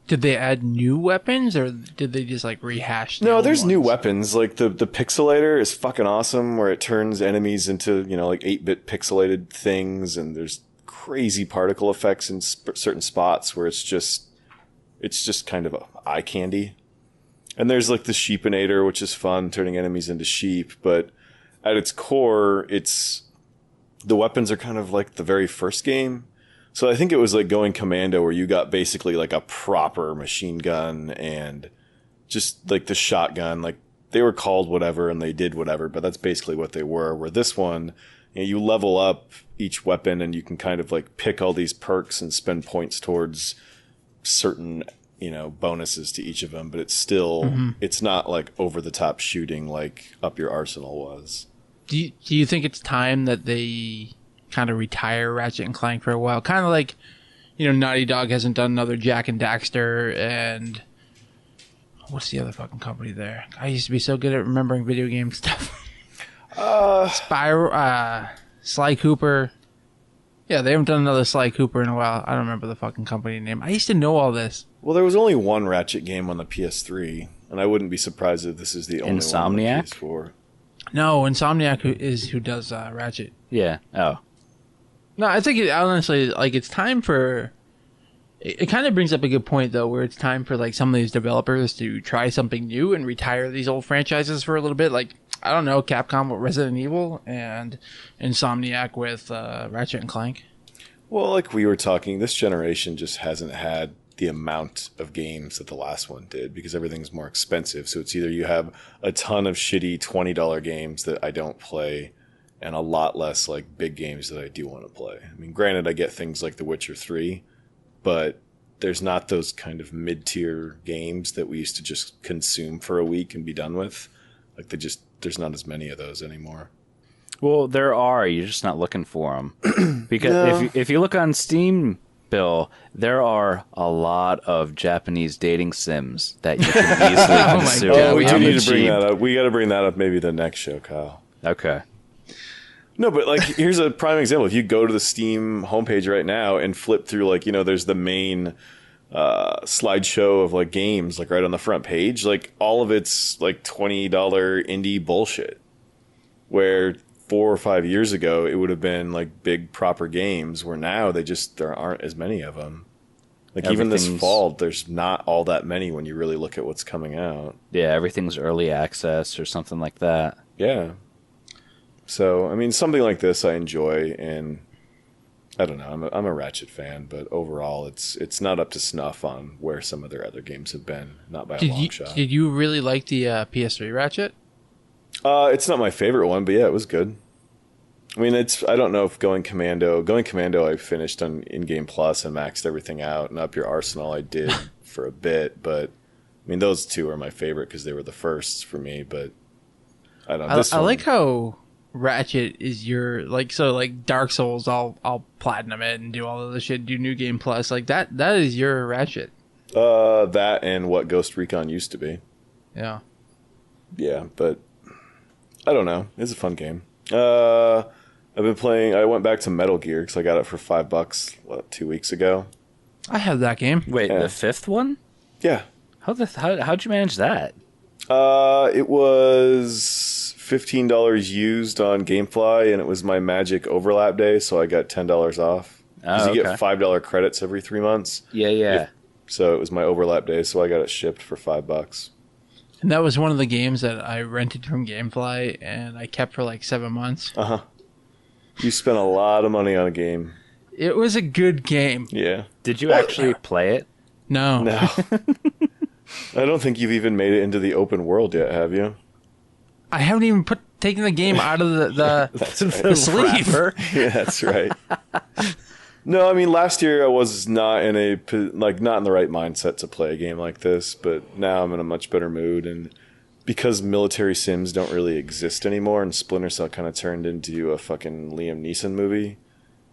Did they add new weapons, or did they just like rehash? No, old there's ones? new weapons. Like the pixelator is fucking awesome, where it turns enemies into, like 8-bit pixelated things, and there's crazy particle effects in certain spots where it's just kind of eye candy. And there's like the sheepinator, which is fun, turning enemies into sheep. But at its core, the weapons are kind of like the very first game. So I think it was like going Commando, where you got basically like a proper machine gun and just like the shotgun. Like they were called whatever and they did whatever, but that's basically what they were. Where this one, you level up each weapon and you can kind of like pick all these perks and spend points towards certain, bonuses to each of them. But it's still, it's not like over the top shooting like Up Your Arsenal was. Do you think it's time that they kind of retire Ratchet and Clank for a while? Kind of like, Naughty Dog hasn't done another Jack and Daxter, and what's the other fucking company there? I used to be so good at remembering video game stuff. Sly Cooper. Yeah, they haven't done another Sly Cooper in a while. I don't remember the fucking company name. I used to know all this. Well, there was only one Ratchet game on the PS3, and I wouldn't be surprised if this is the only one on the PS4. No, Insomniac is who does Ratchet. Yeah. Oh. No, I think honestly, like, it's time for. It kind of brings up a good point, though, where it's time for like some of these developers to try something new and retire these old franchises for a little bit. Like, I don't know, Capcom with Resident Evil and Insomniac with Ratchet and Clank. Well, like we were talking, this generation just hasn't had the amount of games that the last one did, because everything's more expensive. So it's either you have a ton of shitty $20 games that I don't play and a lot less like big games that I do want to play. I mean, granted, I get things like The Witcher 3, but there's not those kind of mid-tier games that we used to just consume for a week and be done with. Like there's not as many of those anymore. Well, there are. You're just not looking for them. Because if you look on Steam, Bill, there are a lot of Japanese dating sims that you can easily consume. Oh, we do need to bring that up. We got to bring that up maybe the next show, Kyle. Okay. No, but like, here's a prime example. If you go to the Steam homepage right now and flip through, like, there's the main slideshow of like games, like right on the front page, like all of it's like $20 indie bullshit. Where 4 or 5 years ago, it would have been like big proper games, where now there aren't as many of them. Like even this fall, there's not all that many when you really look at what's coming out. Yeah, everything's early access or something like that. Yeah. So, I mean, something like this I enjoy, and I don't know, I'm a Ratchet fan, but overall it's not up to snuff on where some of their other games have been, not by a long shot. Did you really like the PS3 Ratchet? It's not my favorite one, but yeah, it was good. I mean, I don't know if Going Commando, I finished on In-Game Plus and maxed everything out, and Up Your Arsenal I did for a bit, but I mean, those two are my favorite because they were the firsts for me, but I don't know. I like how Ratchet is your, like, so like Dark Souls, I'll platinum it and do all of the shit, do New Game Plus, like that is your Ratchet. That and what Ghost Recon used to be. Yeah. Yeah, but I don't know. It's a fun game. I've been playing. I went back to Metal Gear because I got it for $5 2 weeks ago. I have that game. Wait, the fifth one? Yeah. How'd you manage that? It was $15 used on GameFly, and it was my magic overlap day, so I got $10 off. Because you get $5 credits every 3 months. Yeah. So it was my overlap day, so I got it shipped for $5. And that was one of the games that I rented from GameFly, and I kept for like 7 months. Uh-huh. You spent a lot of money on a game. It was a good game. Yeah. Did you actually play it? No. I don't think you've even made it into the open world yet, have you? I haven't even taken the game out of the sleeve. Yeah, that's right. No, I mean, last year I was not in the right mindset to play a game like this, but now I'm in a much better mood, and because military sims don't really exist anymore, and Splinter Cell kind of turned into a fucking Liam Neeson movie,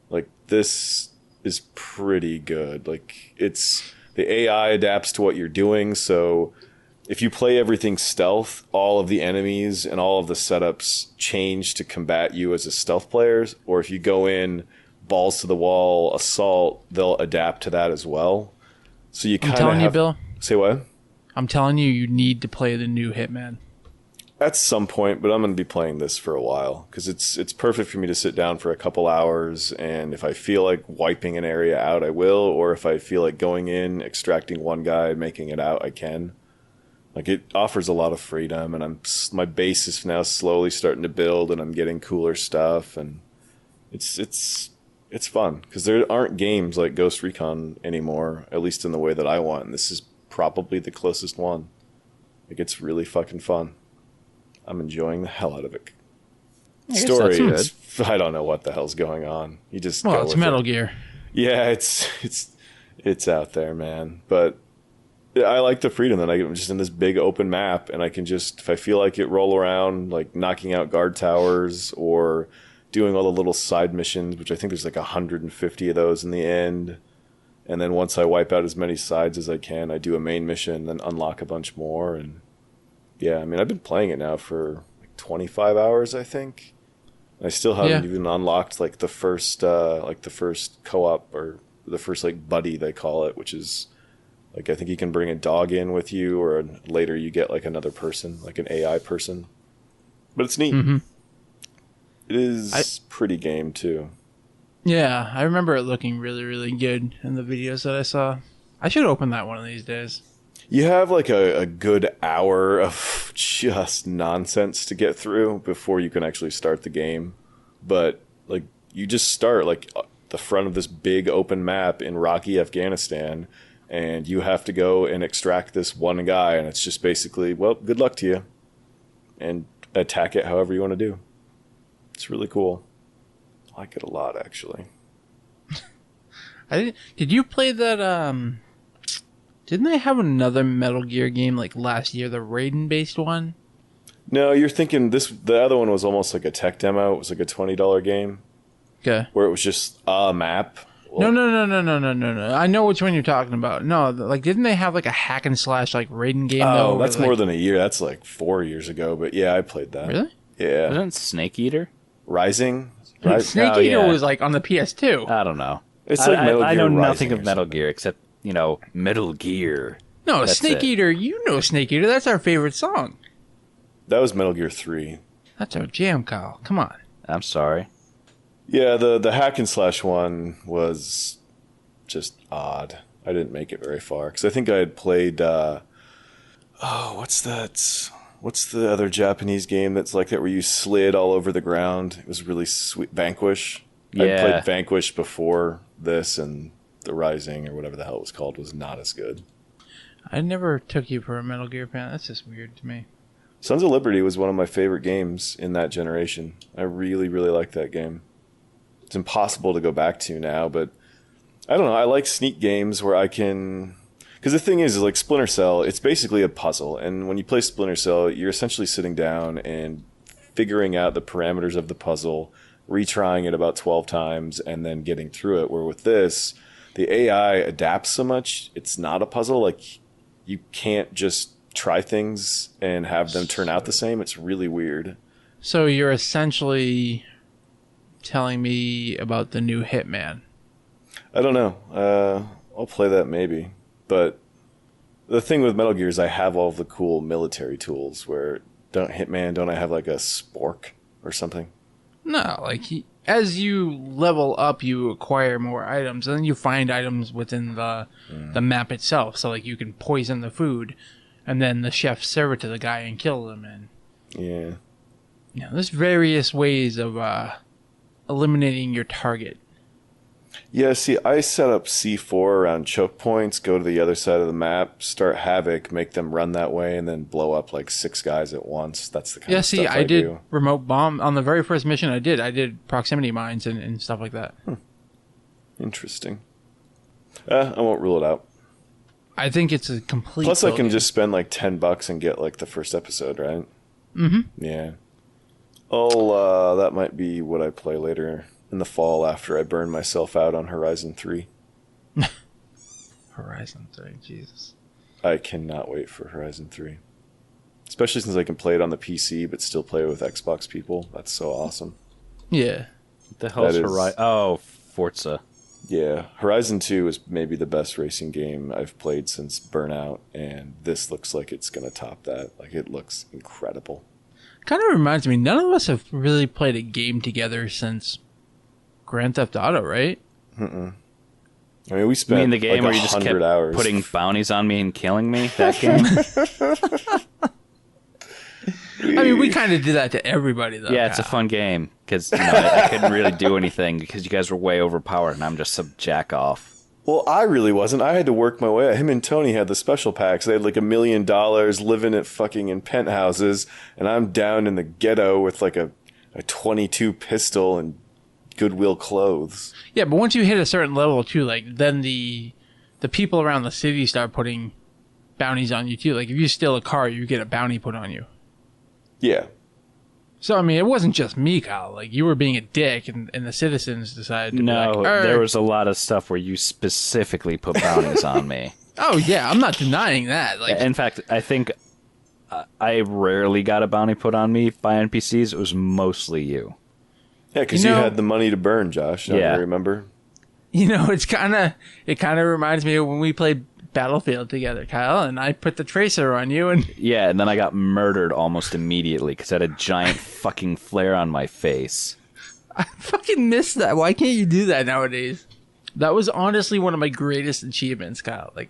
like, this is pretty good. Like, the AI adapts to what you're doing, so if you play everything stealth, all of the enemies and all of the setups change to combat you as a stealth player, or if you go in balls to the wall assault, they'll adapt to that as well. So you kind of telling you, Bill. Say what? I'm telling you, you need to play the new Hitman. At some point, but I'm going to be playing this for a while because it's perfect for me to sit down for a couple hours, and if I feel like wiping an area out, I will, or if I feel like going in, extracting one guy, and making it out, I can. Like, it offers a lot of freedom, and my base is now slowly starting to build, and I'm getting cooler stuff, and it's fun because there aren't games like Ghost Recon anymore, at least in the way that I want. And this is probably the closest one. Like, it's really fucking fun. I'm enjoying the hell out of it. Story is, I don't know what the hell's going on. You just go it's with Metal it. Gear. Yeah, it's out there, man. But I like the freedom that I'm just in this big open map, and I can just, if I feel like it, roll around, like knocking out guard towers or doing all the little side missions, which I think there's like 150 of those in the end. And then once I wipe out as many sides as I can, I do a main mission, then unlock a bunch more. And yeah, I mean, I've been playing it now for like 25 hours, I think. I still haven't even unlocked like the first co-op, or the first like buddy they call it, which is like, I think you can bring a dog in with you, or later you get like another person, like an AI person. But it's neat. Mm-hmm. It is pretty game too. Yeah, I remember it looking really, really good in the videos that I saw. I should open that one of these days. You have like a good hour of just nonsense to get through before you can actually start the game. But like, you just start like the front of this big open map in rocky Afghanistan, and you have to go and extract this one guy, and it's just basically, well, good luck to you, and attack it however you want to do. It's really cool. I like it a lot, actually. Did you play that? Didn't they have another Metal Gear game like last year, the Raiden-based one? No, you're thinking the other one was almost like a tech demo. It was like a $20 game. Okay. Where it was just a map. No. I know which one you're talking about. No, like didn't they have like a hack and slash like Raiden game? Oh, that's more than a year. That's like 4 years ago. But yeah, I played that. Really? Yeah. Wasn't it Snake Eater? Rising? Snake Eater was like on the PS2. I don't know. It's like Metal Gear I know Rising nothing of or Metal something. Gear except, Metal Gear. No, That's Snake it. Eater. You know Snake Eater. That's our favorite song. That was Metal Gear 3. That's our jam, Kyle. Come on. I'm sorry. Yeah, the hack and slash one was just odd. I didn't make it very far because I think I had played. What's that? What's the other Japanese game that's like that where you slid all over the ground? It was really sweet. Vanquish. I Yeah. played Vanquish before this, and the Rising or whatever the hell it was called was not as good. I never took you for a Metal Gear fan. That's just weird to me. Sons of Liberty was one of my favorite games in that generation. I really, really liked that game. It's impossible to go back to now, but I don't know. I like sneak games where I can... Because the thing is like Splinter Cell, it's basically a puzzle. And when you play Splinter Cell, you're essentially sitting down and figuring out the parameters of the puzzle, retrying it about 12 times, and then getting through it. Where with this, the AI adapts so much, it's not a puzzle. Like, you can't just try things and have them turn out the same. It's really weird. So you're essentially telling me about the new Hitman. I don't know. I'll play that maybe. But the thing with Metal Gear is I have all of the cool military tools where don't I have like a spork or something? No, like as you level up, you acquire more items, and then you find items within the map itself. So like you can poison the food, and then the chef serve it to the guy and kill them. And Yeah. there's various ways of eliminating your target. Yeah, see, I set up C4 around choke points, go to the other side of the map, start Havoc, make them run that way, and then blow up like 6 guys at once. That's the kind of stuff I did do. remote bomb on the very first mission. I did proximity mines and stuff like that. Interesting. I won't rule it out. I think it's a complete. Plus, I can game. just spend like $10 and get like the first episode, right? Mm-hmm. Yeah. That might be what I play later in the fall after I burn myself out on Horizon 3. Horizon 3, Jesus. I cannot wait for Horizon 3. Especially since I can play it on the PC but still play it with Xbox people. That's so awesome. Yeah. What the hell's That is- Horizon? Oh, Forza. Yeah, Horizon 2 is maybe the best racing game I've played since Burnout, and this looks like it's going to top that. Like, it looks incredible. Kind of reminds me, none of us have really played a game together since Grand Theft Auto, right? I mean, we You spent mean the game like where you just 100 kept hours. putting bounties on me and killing me? That game? I mean, we kind of did that to everybody, though. Yeah, it's a fun game because I couldn't really do anything because you guys were way overpowered and I'm just some jack off. Well, I really wasn't. I had to work my way. Him and Tony had the special packs. They had like $1 million, living at fucking in penthouses, and I'm down in the ghetto with like a 22 pistol and Goodwill clothes. Yeah, but once you hit a certain level, too, like, then the people around the city start putting bounties on you, too. Like, if you steal a car, you get a bounty put on you. Yeah. So, I mean, it wasn't just me, Kyle. Like, you were being a dick, and the citizens decided to No, be like, "Arr." there was a lot of stuff where you specifically put bounties on me. Oh, yeah, I'm not denying that. Like, In fact, I think I rarely got a bounty put on me by NPCs. It was mostly you. Yeah, because you had the money to burn, Josh. Don't Yeah. you remember? it kind of reminds me of when we played Battlefield together, Kyle, and I put the tracer on you, and Yeah, and then I got murdered almost immediately because I had a giant fucking flare on my face. I fucking missed that. Why can't you do that nowadays? That was honestly one of my greatest achievements, Kyle. Like,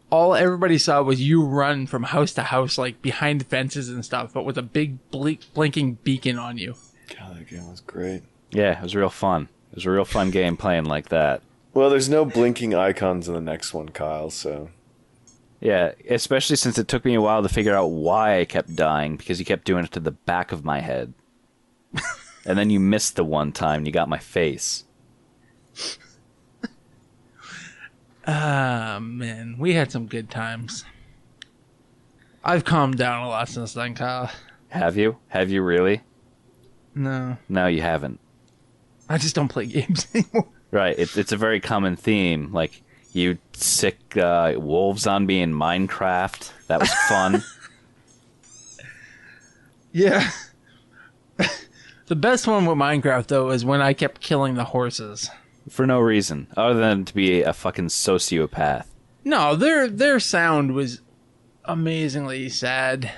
all everybody saw was you run from house to house, like, behind fences and stuff, but with a big blinking beacon on you. God, that game was great. Yeah, it was real fun. It was a real fun game playing like that. Well, there's no blinking icons in the next one, Kyle, so... Yeah, especially since it took me a while to figure out why I kept dying, because you kept doing it to the back of my head. And then you missed the one time and you got my face. Ah, man. We had some good times. I've calmed down a lot since then, Kyle. Have you? Have you really? No. No, you haven't. I just don't play games anymore. Right, it's a very common theme. Like, you sick wolf zombie in Minecraft. That was fun. Yeah. The best one with Minecraft, though, is when I kept killing the horses. For no reason, other than to be a fucking sociopath. No, their sound was amazingly sad.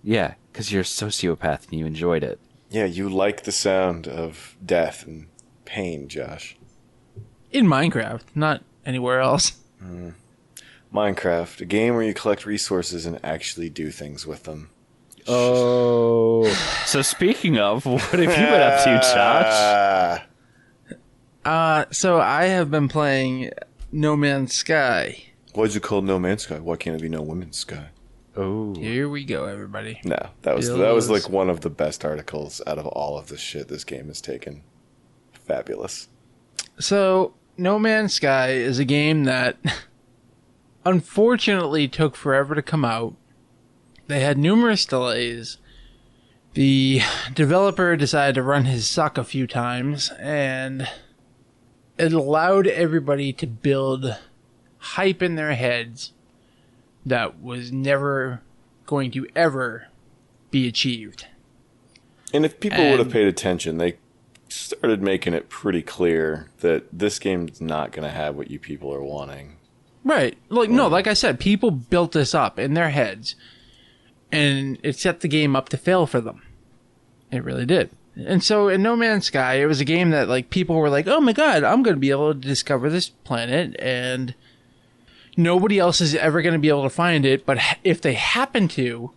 Yeah, because you're a sociopath and you enjoyed it. Yeah, you like the sound of death and pain, Josh. In Minecraft, not anywhere else. Minecraft, a game where you collect resources and actually do things with them. Oh. So speaking of, what have you been up to, Josh? So I have been playing No Man's Sky. Why is it called No Man's Sky? Why can't it be No Women's Sky? Oh. Here we go, everybody. No, that was like one of the best articles out of all of the shit this game has taken. Fabulous. So, No Man's Sky is a game that unfortunately took forever to come out. They had numerous delays. The developer decided to run his suck a few times, and it allowed everybody to build hype in their heads that was never going to ever be achieved. And if people would have paid attention, they started making it pretty clear that this game's not going to have what you people are wanting. Right. No, like I said, people built this up in their heads, and it set the game up to fail for them. It really did. And so in No Man's Sky, it was a game that like people were like, oh my god, I'm going to be able to discover this planet, and nobody else is ever going to be able to find it, but if they happen to,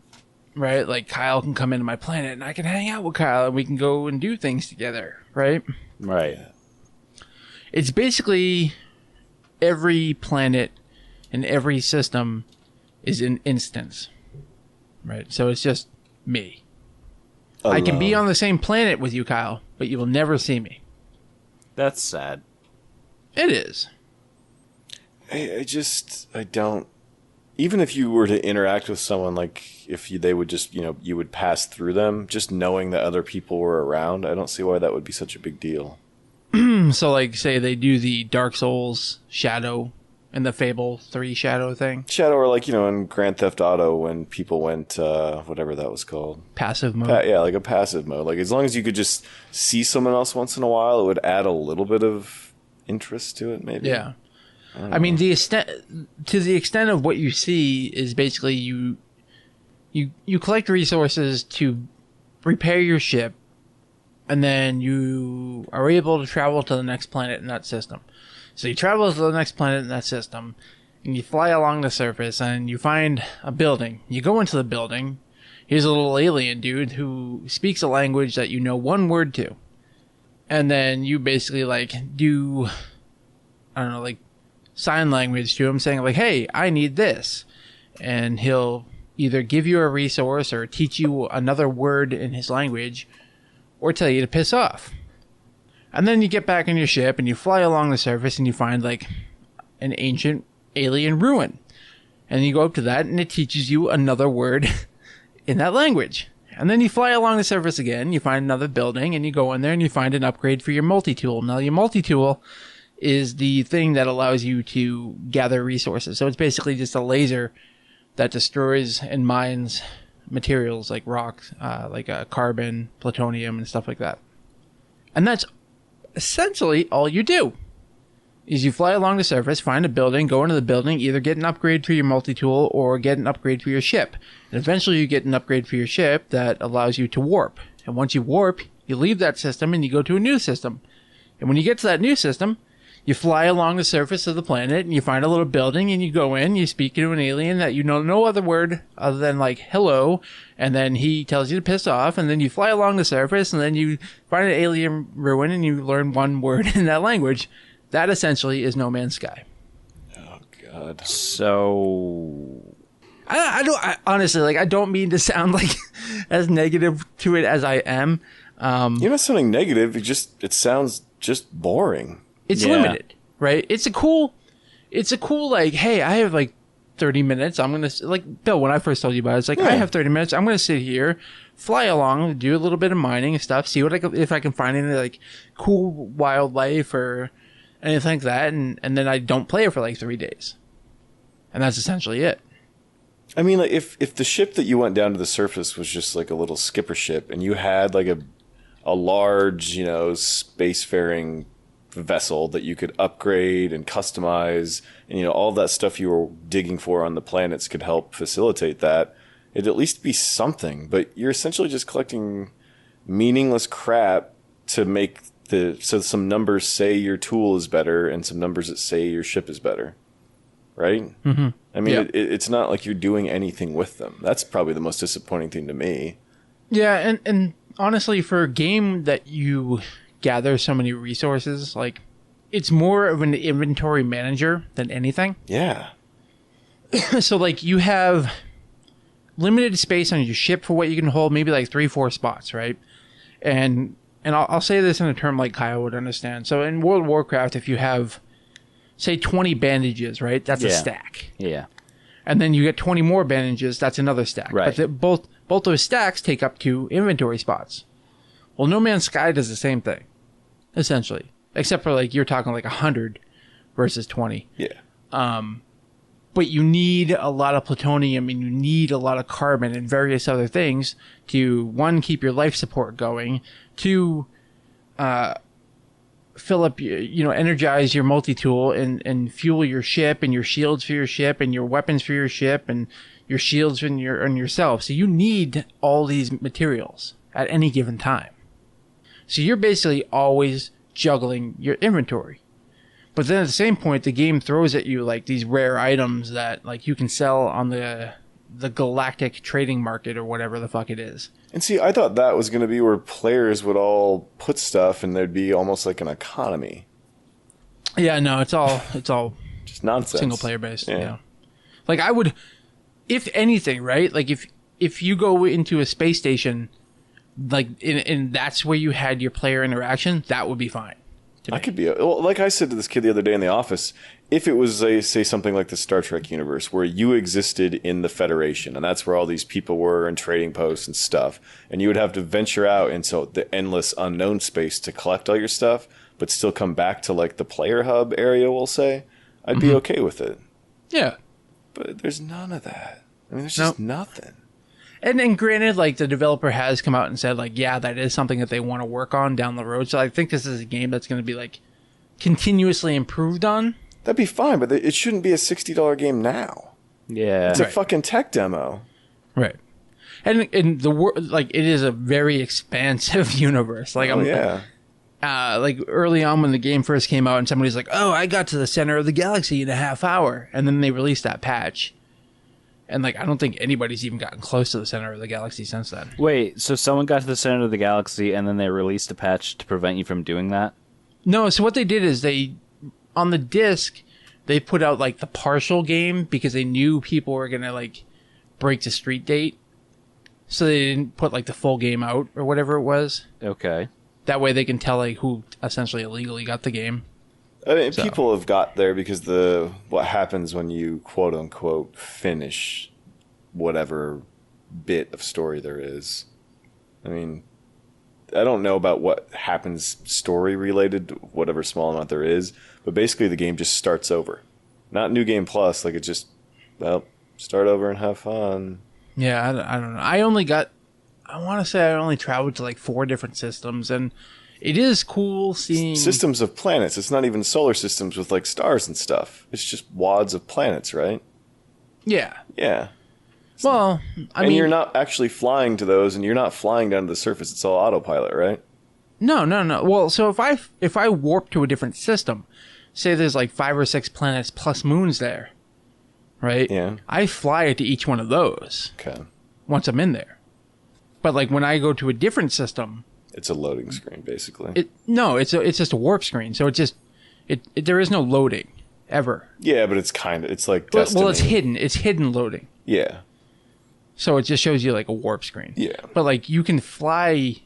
right, like Kyle can come into my planet and I can hang out with Kyle and we can go and do things together, right? Right. It's basically every planet and every system is an instance, right? So it's just me. Alone. I can be on the same planet with you, Kyle, but you will never see me. That's sad. It is. I don't. Even if you were to interact with someone, like if they would just, you would pass through them, just knowing that other people were around, I don't see why that would be such a big deal. So, like, say they do the Dark Souls Shadow and the Fable 3 Shadow thing. Shadow, or like, in Grand Theft Auto when people went, whatever that was called. Passive mode. Yeah, like a passive mode. Like, as long as you could just see someone else once in a while, it would add a little bit of interest to it, maybe. Yeah. I mean, to the extent of what you see is basically you collect resources to repair your ship, and then you are able to travel to the next planet in that system. So you travel to the next planet in that system, and you fly along the surface, and you find a building. You go into the building. Here's a little alien dude who speaks a language that you know one word to. And then you basically, do, I don't know, sign language to him saying, hey, I need this. And he'll either give you a resource or teach you another word in his language or tell you to piss off. And then you get back in your ship and you fly along the surface and you find, an ancient alien ruin. And you go up to that and it teaches you another word in that language. And then you fly along the surface again, you find another building, and you go in there and you find an upgrade for your multi-tool. Now, your multi-tool is the thing that allows you to gather resources. So it's basically just a laser that destroys and mines materials like rocks, carbon, plutonium, and stuff like that. And that's essentially all you do. Is you fly along the surface, find a building, go into the building, either get an upgrade for your multi-tool or get an upgrade for your ship. And eventually you get an upgrade for your ship that allows you to warp. And once you warp, you leave that system and you go to a new system. And when you get to that new system, you fly along the surface of the planet and you find a little building and you go in, you speak to an alien that you know no other word other than hello, and then he tells you to piss off, and then you fly along the surface and then you find an alien ruin and you learn one word in that language. That essentially is No Man's Sky. Oh God. So I honestly, like, I don't mean to sound like as negative to it as I am. You're not sounding negative. It sounds just boring. It's limited, right? It's a cool, like, hey, I have like 30 minutes. I'm going to, like, Bill, when I first told you about it, it's like, I have 30 minutes. I'm going to sit here, fly along, do a little bit of mining and stuff, see if I can find any, like, cool wildlife or anything like that. And then I don't play it for like 3 days. And that's essentially it. I mean, like, if the ship that you went down to the surface was just like a little skipper ship and you had like a large, spacefaring vessel that you could upgrade and customize, and all that stuff you were digging for on the planets could help facilitate that, it'd at least be something. But you're essentially just collecting meaningless crap to make so some numbers say your tool is better and some numbers that say your ship is better, right? Mm-hmm. I mean, it's not like you're doing anything with them. That's probably the most disappointing thing to me. Yeah, and honestly, for a game that you gather so many resources, like, it's more of an inventory manager than anything. Yeah. So, like, you have limited space on your ship for what you can hold, maybe like 3-4 spots, right? And I'll say this in a term like Kyle would understand. So in World of Warcraft, if you have, say, 20 bandages, right, that's a stack. Yeah. And then you get 20 more bandages, that's another stack. Right. But both those stacks take up 2 inventory spots. Well, No Man's Sky does the same thing, essentially. Except for, like, you're talking like 100 versus 20. Yeah. But you need a lot of plutonium and you need a lot of carbon and various other things to, 1, keep your life support going, 2, fill up, energize your multi-tool and fuel your ship and your shields for your ship and your weapons for your ship and your shields and yourself. So you need all these materials at any given time. So you're basically always juggling your inventory. But then at the same point, the game throws at you like these rare items that like you can sell on the galactic trading market or whatever the fuck it is. And see, I thought that was going to be where players would all put stuff and there'd be almost like an economy. Yeah, no, it's all just nonsense. Single player based. Yeah. Like I would, if anything, right? Like if you go into a space station, like and that's where you had your player interaction, that would be fine. I could be, like I said to this kid the other day in the office, if it was, say, something like the Star Trek universe where you existed in the Federation and that's where all these people were and trading posts and stuff, and you would have to venture out into the endless unknown space to collect all your stuff, but still come back to like the player hub area, we'll say, I'd be okay with it. Yeah. But there's none of that. I mean, there's just nothing. And granted, like, the developer has come out and said, like, yeah, that is something that they want to work on down the road. So I think this is a game that's going to be, like, continuously improved on. That'd be fine, but it shouldn't be a $60 game now. Yeah. It's a fucking tech demo. Right. And the like, it is a very expansive universe. Like, like, early on when the game first came out and somebody's like, oh, I got to the center of the galaxy in a half hour. And then they released that patch. And, like, I don't think anybody's even gotten close to the center of the galaxy since then. Wait, so someone got to the center of the galaxy and then they released a patch to prevent you from doing that? No, so what they did is on the disc, they put out, like, the partial game because they knew people were going to, like, break the street date. So they didn't put, like, the full game out or whatever it was. Okay. That way they can tell, like, who essentially illegally got the game. I mean, people have got there because what happens when you quote unquote finish whatever bit of story there is. I mean, I don't know about what happens story related, whatever small amount there is, but basically the game just starts over. Not New Game Plus, like it just, start over and have fun. Yeah, I don't know. I want to say I only traveled to like 4 different systems, and it is cool seeing systems of planets. It's not even solar systems with like stars and stuff. It's just wads of planets, right? Yeah. Yeah. Well, I mean, you're not actually flying to those, and you're not flying down to the surface. It's all autopilot, right? No. Well, so if I warp to a different system, say there's like 5 or 6 planets plus moons there, right? Yeah. I fly to each one of those. Okay. Once I'm in there, but like when I go to a different system. It's a loading screen, basically. It's just a warp screen. So there is no loading ever. Yeah, but it's like Destiny. Well, it's hidden. It's hidden loading. Yeah. So it just shows you like a warp screen. Yeah. But like you can fly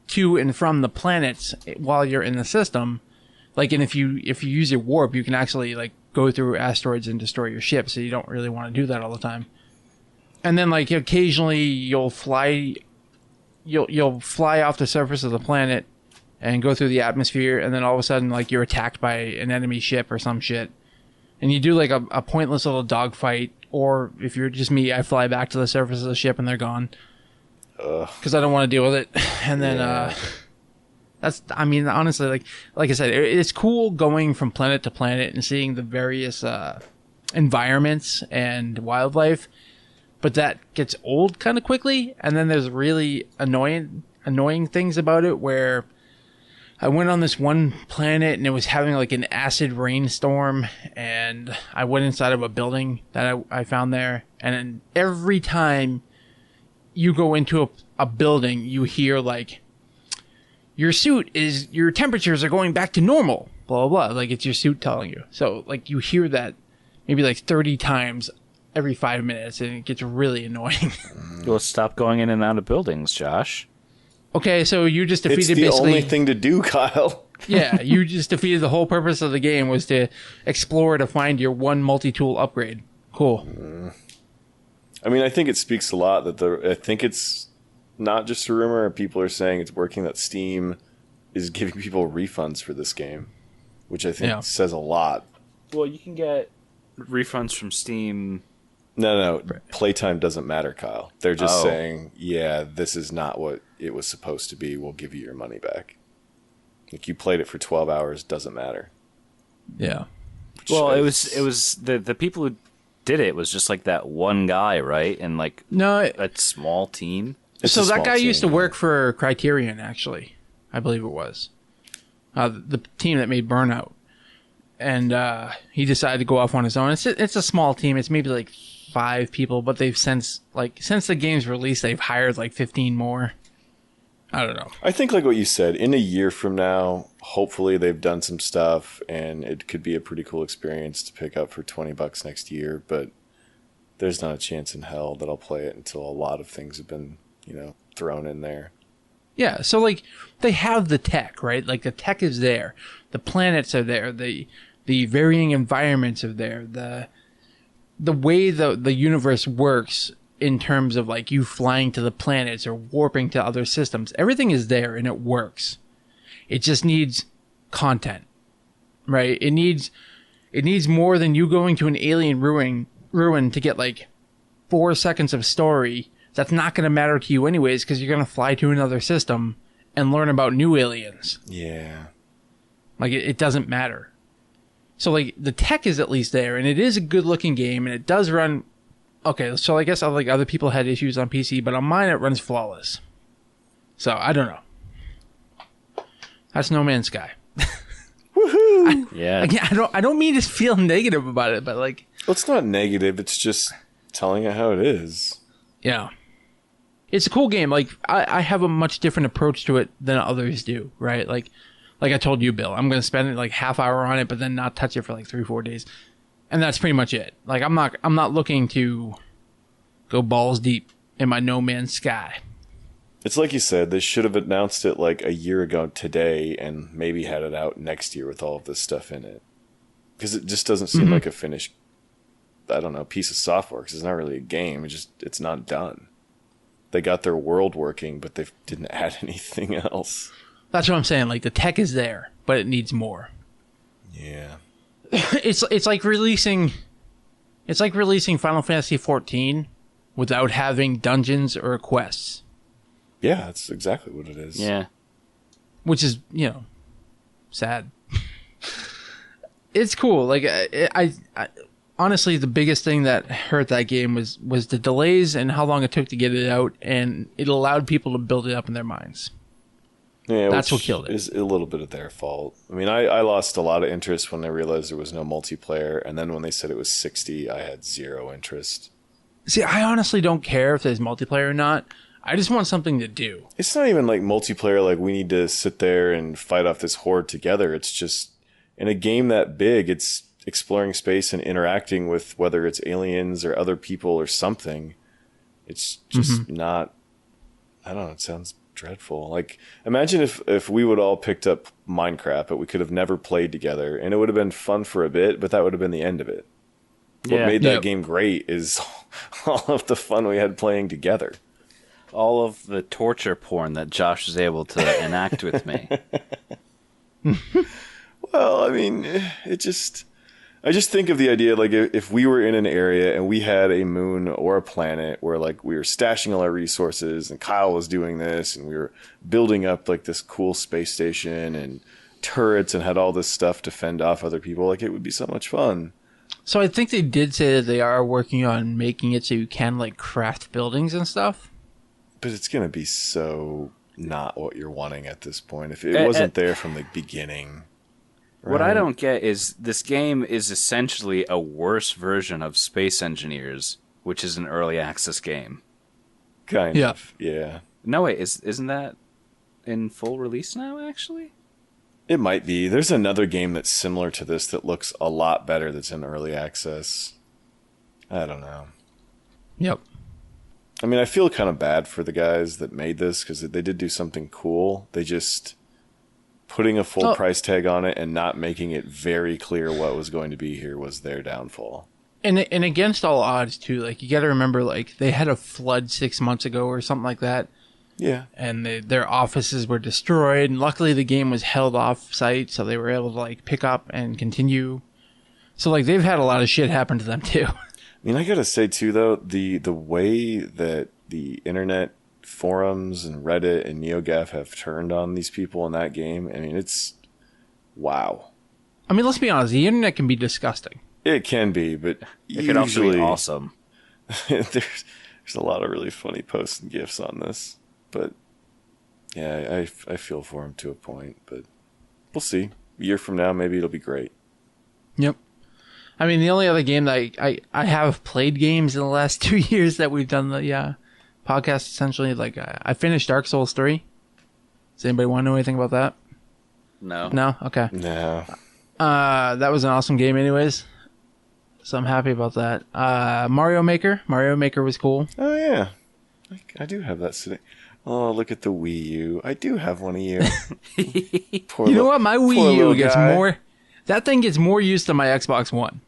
to and from the planets while you're in the system. Like, and if you use your warp, you can actually like go through asteroids and destroy your ship. So you don't really want to do that all the time. And then like occasionally you'll fly off the surface of the planet and go through the atmosphere, and then all of a sudden like you're attacked by an enemy ship or some shit. And you do like a pointless little dogfight, or if you're just me, I fly back to the surface of the ship and they're gone. Because I don't want to deal with it. And then honestly, like I said, it's cool going from planet to planet and seeing the various environments and wildlife, but that gets old kind of quickly. And then there's really annoying things about it, where I went on this one planet and it was having like an acid rainstorm, and I went inside of a building that I found there, and then every time you go into a building, you hear like, your temperatures are going back to normal, blah, blah, blah. Like, it's your suit telling you. So, like, you hear that maybe like 30 times every 5 minutes, and it gets really annoying. Well, stop going in and out of buildings, Josh. Okay, so you just defeated It's the only thing to do, Kyle. Yeah, you just defeated the whole purpose of the game, was to explore to find your one multi-tool upgrade. Cool. I mean, I think it speaks a lot that I think it's not just a rumor. People are saying it's working, that Steam is giving people refunds for this game, which I think says a lot. Well, you can get refunds from Steam. No. Playtime doesn't matter, Kyle. They're just saying, yeah, this is not what it was supposed to be. We'll give you your money back. Like, you played it for 12 hours, doesn't matter. Yeah. Well, it was the people who did it was just like that one guy, right? And like a small team. So that guy used to work for Criterion, actually. I believe it was. The team that made Burnout. And he decided to go off on his own. It's a small team. It's maybe like 5 people, but they've since the game's release, they've hired like 15 more. I don't know. I think like what you said, in a year from now, hopefully they've done some stuff and it could be a pretty cool experience to pick up for $20 next year, but there's not a chance in hell that I'll play it until a lot of things have been, thrown in there. Yeah, so like they have the tech, right? Like the tech is there. The planets are there. The varying environments are there. The way the universe works in terms of like you flying to the planets or warping to other systems, everything is there and it works. It just needs content, right? It needs more than you going to an alien ruin to get like 4 seconds of story. That's not going to matter to you anyways, because you're going to fly to another system and learn about new aliens. Yeah. Like, it doesn't matter. So, like, the tech is at least there, and it is a good-looking game, and it does run... Okay, so I guess other people had issues on PC, but on mine it runs flawless. So, I don't know. That's No Man's Sky. Woohoo! Yeah. Again, I don't mean to feel negative about it, but, like... Well, it's not negative. It's just telling it how it is. Yeah. It's a cool game. Like, I have a much different approach to it than others do, right? Like I told you, Bill, I'm going to spend like half hour on it, but then not touch it for like 3-4 days. And that's pretty much it. Like, I'm not looking to go balls deep in my No Man's Sky. It's like you said, they should have announced it like a year ago today and maybe had it out next year with all of this stuff in it. Because it just doesn't seem like a finished, I don't know, piece of software, because it's not really a game. It's not done. They got their world working, but they didn't add anything else. That's what I'm saying. Like, the tech is there, but it needs more. Yeah. It's like releasing Final Fantasy XIV without having dungeons or quests. Yeah, that's exactly what it is. Yeah. Which is, sad. It's cool. Like, I honestly, the biggest thing that hurt that game was the delays and how long it took to get it out, and it allowed people to build it up in their minds. Yeah, that's what killed it. Is a little bit of their fault. I mean, I lost a lot of interest when I realized there was no multiplayer, and then when they said it was 60, I had zero interest. See, I honestly don't care if there's multiplayer or not. I just want something to do. It's not even like multiplayer, like we need to sit there and fight off this horde together. It's just in a game that big, it's exploring space and interacting with whether it's aliens or other people or something. It's just not, I don't know, it sounds dreadful. Like, imagine if we would all picked up Minecraft, but we could have never played together, and it would have been fun for a bit, but that would have been the end of it. What made that game great is all of the fun we had playing together. All of the torture porn that Josh was able to enact with me. Well, I mean, I just think of the idea, like, if we were in an area and we had a moon or a planet where, like, we were stashing all our resources and Kyle was doing this and we were building up, like, this cool space station and turrets and had all this stuff to fend off other people, like, it would be so much fun. So I think they did say that they are working on making it so you can, like, craft buildings and stuff. But it's going to be so not what you're wanting at this point. If it wasn't there from the beginning. Right? What I don't get is this game is essentially a worse version of Space Engineers, which is an early access game. Kind of, yeah. No, wait, isn't that in full release now, actually? It might be. There's another game that's similar to this that looks a lot better that's in early access. I don't know. Yep. I mean, I feel kind of bad for the guys that made this because they did do something cool. They just putting a full price tag on it and not making it very clear what was going to be here was their downfall. And against all odds, too, like, you got to remember, like, they had a flood 6 months ago or something like that. Yeah. And their offices were destroyed. And luckily, the game was held off site, so they were able to, like, pick up and continue. So, like, they've had a lot of shit happen to them, too. I mean, I got to say, too, though, the way that the internet forums and Reddit and NeoGAF have turned on these people in that game, I mean, it's wow. I mean, let's be honest, the internet can be disgusting. It can be, but it can also be awesome. there's a lot of really funny posts and GIFs on this. But yeah, I feel for him to a point, but we'll see. A year from now, maybe it'll be great. Yep. I mean, the only other game that I have played games in the last 2 years that we've done the podcast, essentially, like, I finished Dark Souls 3. Does anybody want to know anything about that? No. No? Okay. No. That was an awesome game anyways. So I'm happy about that. Mario Maker. Mario Maker was cool. Oh, yeah. I do have that sitting. Oh, look at the Wii U. I do have one of you. You know what? My Wii U gets more... That thing gets more use than my Xbox One.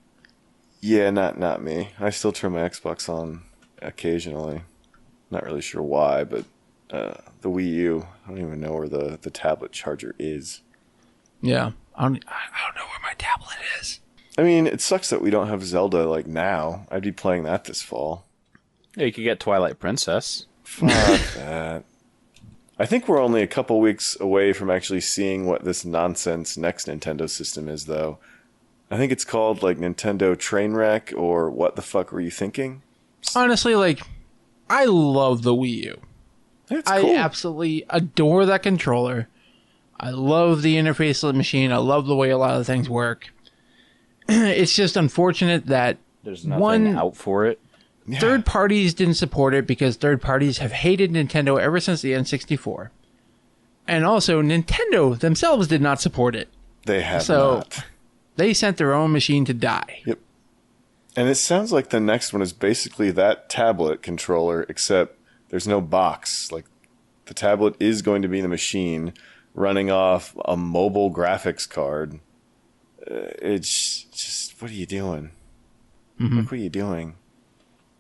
Yeah, not me. I still turn my Xbox on occasionally. Not really sure why, but the Wii U, I don't even know where the tablet charger is. Yeah. I don't know where my tablet is. I mean, it sucks that we don't have Zelda, like, now. I'd be playing that this fall. Yeah, you could get Twilight Princess. Fuck that. I think we're only a couple weeks away from actually seeing what this nonsense next Nintendo system is, though. I think it's called, like, Nintendo Trainwreck, or What the Fuck Were You Thinking? Honestly, like, I love the Wii U. It's cool. I absolutely adore that controller. I love the interface of the machine. I love the way a lot of things work. It's just unfortunate that there's nothing out for it. Yeah. Third parties didn't support it because third parties have hated Nintendo ever since the N64. And also, Nintendo themselves did not support it. They have not. They sent their own machine to die. Yep. And it sounds like the next one is basically that tablet controller, except there's no box. Like, the tablet is going to be the machine running off a mobile graphics card. It's just, what are you doing? Mm-hmm. Look what are you doing?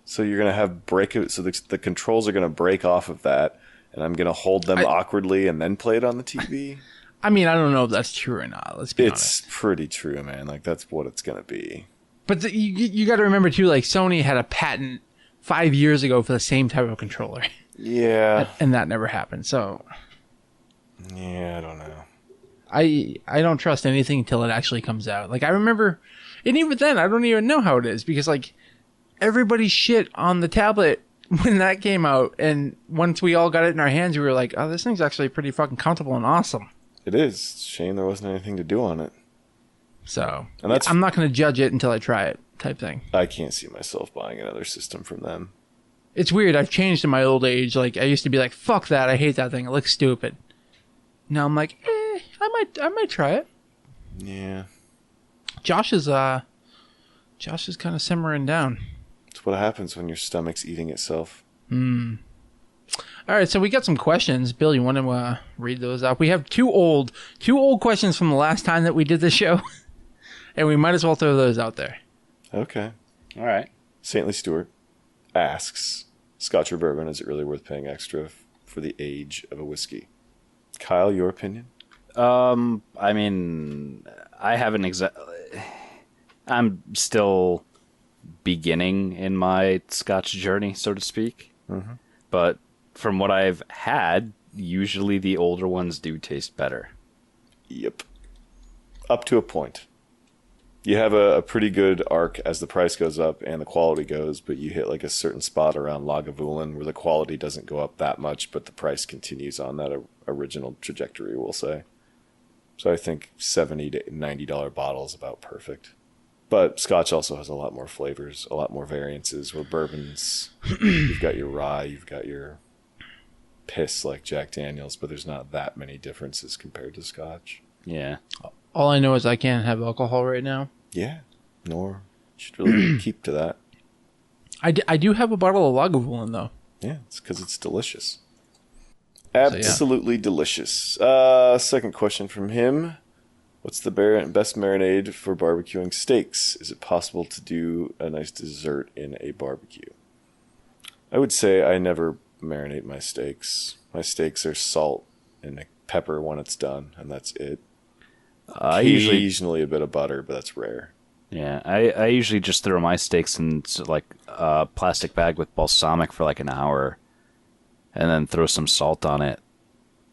So you're going to have so the controls are going to break off of that, and I'm going to hold them awkwardly and then play it on the TV? I mean, I don't know if that's true or not. Let's be honest. It's pretty true, man. Like, that's what it's going to be. But you got to remember, too, like, Sony had a patent 5 years ago for the same type of controller. Yeah. And that never happened, so... Yeah, I don't know. I don't trust anything until it actually comes out. Like, I remember... And even then, I don't even know how it is, because, like, everybody shit on the tablet when that came out, and once we all got it in our hands, we were like, oh, this thing's actually pretty fucking comfortable and awesome. It is. Shame there wasn't anything to do on it. So, and I'm not going to judge it until I try it, type thing. I can't see myself buying another system from them. It's weird. I've changed in my old age. Like, I used to be like, fuck that. I hate that thing. It looks stupid. Now I'm like, I might try it. Yeah. Josh is kind of simmering down. It's what happens when your stomach's eating itself. All right, so we got some questions. Bill, you want to read those out? We have two old questions from the last time that we did this show, and we might as well throw those out there. Okay. All right. Saintly Stewart asks, Scotch or bourbon, is it really worth paying extra for the age of a whiskey? Kyle, your opinion? I mean, I haven't I'm still beginning in my Scotch journey, so to speak. Mm-hmm. But from what I've had, usually the older ones do taste better. Yep. Up to a point. You have a pretty good arc as the price goes up and the quality goes, but you hit like a certain spot around Lagavulin where the quality doesn't go up that much, but the price continues on that original trajectory, we'll say. So I think $70 to $90 bottle is about perfect. But Scotch also has a lot more flavors, a lot more variances, where bourbons, you've got your rye, you've got your piss like Jack Daniels, but there's not that many differences compared to Scotch. Yeah. All I know is I can't have alcohol right now. Yeah, nor should really keep to that. I do have a bottle of Lagavulin, though. Yeah, it's because it's delicious. Absolutely delicious. Second question from him. What's the best marinade for barbecuing steaks? Is it possible to do a nice dessert in a barbecue? I would say I never marinate my steaks. My steaks are salt and pepper when it's done, and that's it. Occasionally a bit of butter, but that's rare. Yeah, I usually just throw my steaks in like a plastic bag with balsamic for like an hour, and then throw some salt on it,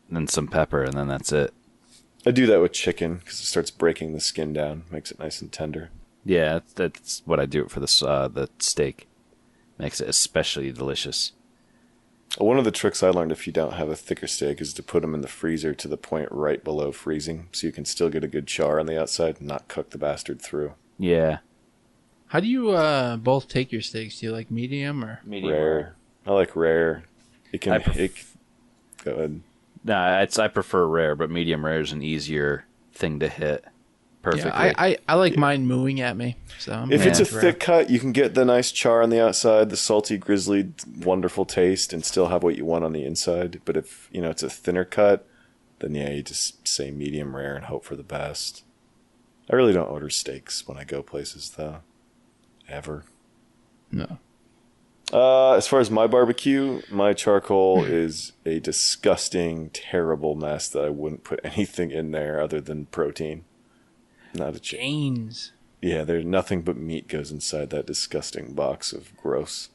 and then some pepper, and then that's it. I do that with chicken because it starts breaking the skin down, makes it nice and tender. Yeah, that's what I do for the steak. Makes it especially delicious. One of the tricks I learned if you don't have a thicker steak is to put them in the freezer to the point right below freezing, so you can still get a good char on the outside and not cook the bastard through. Yeah. How do you both take your steaks? Do you like medium or medium? Rare. I like rare. Go ahead. Nah, I prefer rare, but medium rare is an easier thing to hit perfectly. Yeah, I like mine mooing at me. So if it's a thick cut, you can get the nice char on the outside, the salty, grizzly, wonderful taste, and still have what you want on the inside. But if it's a thinner cut, then yeah, you just say medium rare and hope for the best. I really don't order steaks when I go places, though. Ever. No. As far as my barbecue, my charcoal is a disgusting, terrible mess that I wouldn't put anything in there other than protein. Not a chance. Yeah, there's nothing but meat goes inside that disgusting box of gross.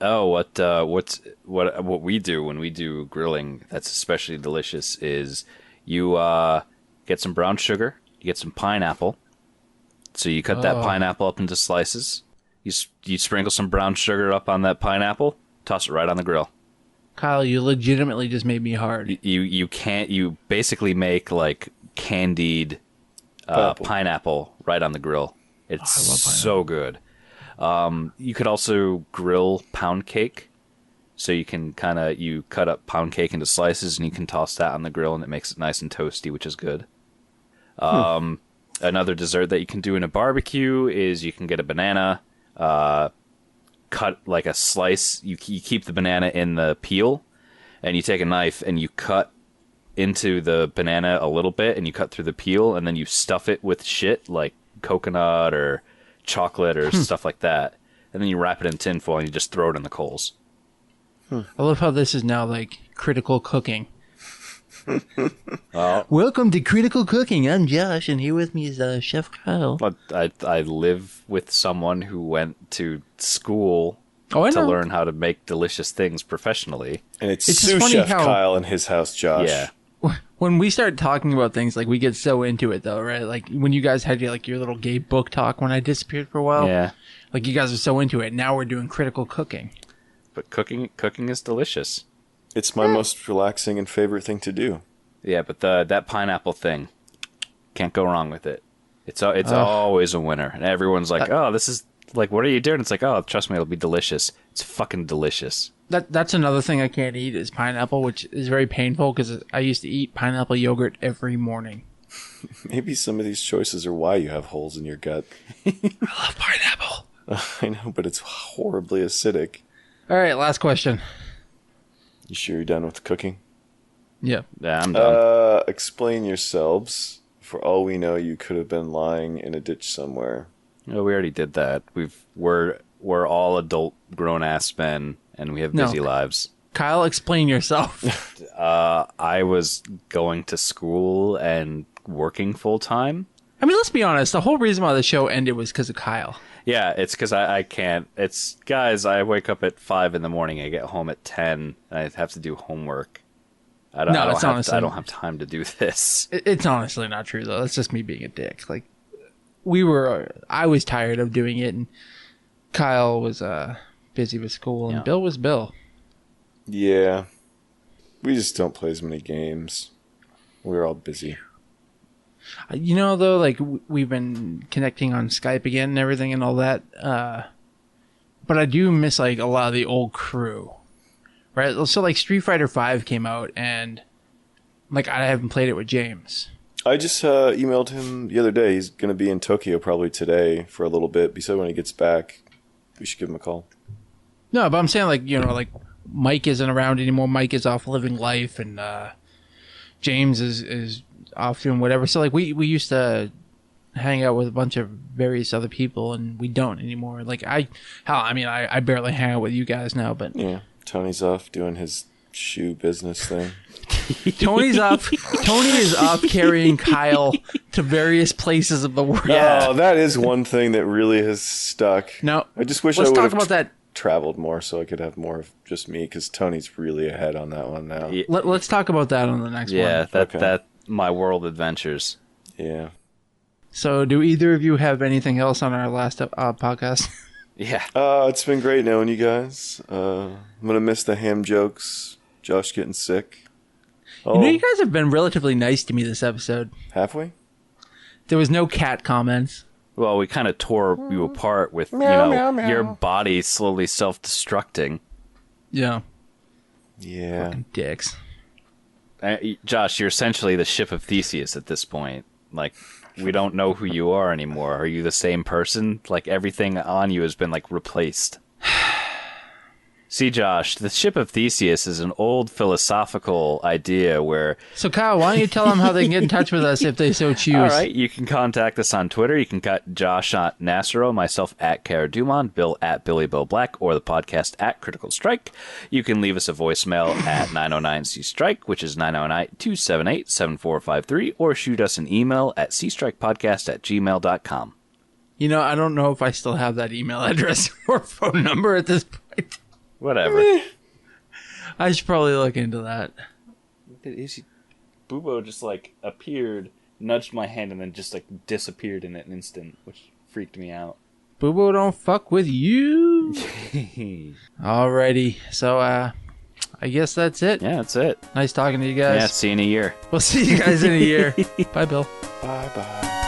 Oh, what we do when we do grilling that's especially delicious is you get some brown sugar, you get some pineapple. So you cut that pineapple up into slices. You sprinkle some brown sugar up on that pineapple, toss it right on the grill. Kyle, you legitimately just made me hard. You basically make like candied pineapple right on the grill. It's so good. You could also grill pound cake. So you can you cut up pound cake into slices and you can toss that on the grill and it makes it nice and toasty, which is good. Another dessert that you can do in a barbecue is you can get a banana, cut like a slice. You keep the banana in the peel and you take a knife and you cut into the banana a little bit and you cut through the peel and then you stuff it with shit like coconut or chocolate or stuff like that. And then you wrap it in tinfoil and you just throw it in the coals. I love how this is now like critical cooking. Welcome to Critical Cooking. I'm Josh, and here with me is Chef Kyle. I live with someone who went to school to learn how to make delicious things professionally. And it's sous chef Kyle in his house, Josh. Yeah. When we start talking about things, like we get so into it, though, right? Like when you guys had your little gay book talk when I disappeared for a while. Yeah. Like you guys are so into it. Now we're doing critical cooking. But cooking is delicious. It's my most relaxing and favorite thing to do. Yeah, but that pineapple thing, can't go wrong with it. It's always a winner. And everyone's like, oh, this is, like, what are you doing? It's like, oh, trust me, it'll be delicious. It's fucking delicious. That's another thing I can't eat is pineapple, which is very painful because I used to eat pineapple yogurt every morning. Maybe some of these choices are why you have holes in your gut. I love pineapple. I know, but it's horribly acidic. All right, last question. You sure you're done with cooking? Yeah. Yeah, I'm done. Explain yourselves. For all we know, you could have been lying in a ditch somewhere. No, we already did that. We're all adult, grown-ass men, and we have busy lives. Kyle, explain yourself. I was going to school and working full-time. I mean, let's be honest. The whole reason why the show ended was because of Kyle. Yeah, it's because I can't. It's, guys, I wake up at 5 in the morning. I get home at 10, and I have to do homework. I don't have time to do this. It's honestly not true, though. That's just me being a dick. Like, I was tired of doing it, and Kyle was busy with school, and Bill was Bill. Yeah. We just don't play as many games. We're all busy. You know, though, like, we've been connecting on Skype again and everything and all that. But I do miss, like, a lot of the old crew. Right? So, like, Street Fighter V came out, and, like, I haven't played it with James. I just emailed him the other day. He's going to be in Tokyo probably today for a little bit. He said when he gets back, we should give him a call. No, but I'm saying, like, you know, like, Mike isn't around anymore. Mike is off living life, and James is off doing whatever. So, like, we used to hang out with a bunch of various other people, and we don't anymore. Like, I barely hang out with you guys now, but... Yeah, Tony's off doing his shoe business thing. Tony is off carrying Kyle to various places of the world. Yeah. Oh, that is one thing that really has stuck. No, I just wish let's I would talk have about that. Traveled more so I could have more of just me, because Tony's really ahead on that one now. Yeah. Let's talk about that on the next one. Yeah, that my world adventures. Yeah. So, do either of you have anything else on our last podcast? Yeah. It's been great knowing you guys. I'm gonna miss the ham jokes. Josh getting sick. You know, you guys have been relatively nice to me this episode. Halfway? There was no cat comments. Well, we kind of tore you apart with, your body slowly self-destructing. Yeah. Yeah. Fucking dicks. Josh, you're essentially the ship of Theseus at this point. Like, we don't know who you are anymore. Are you the same person? Like, everything on you has been, like, replaced. See, Josh, the ship of Theseus is an old philosophical idea where... So, Kyle, why don't you tell them how they can get in touch with us if they so choose? All right, you can contact us on Twitter. You can cut Josh at Nasero, myself at Cara Dumont, Bill at Billy Bill Black, or the podcast at Critical Strike. You can leave us a voicemail at 909-C-Strike, which is 909-278-7453, or shoot us an email at cstrikepodcast@gmail.com. You know, I don't know if I still have that email address or phone number at this point. Whatever. I should probably look into that. Bubo just, like, appeared, nudged my hand, and then just, like, disappeared in an instant, which freaked me out. Boo-boo don't fuck with you. Alrighty. So, I guess that's it. Yeah, that's it. Nice talking to you guys. Yeah, see you in a year. We'll see you guys in a year. Bye, Bill. Bye-bye.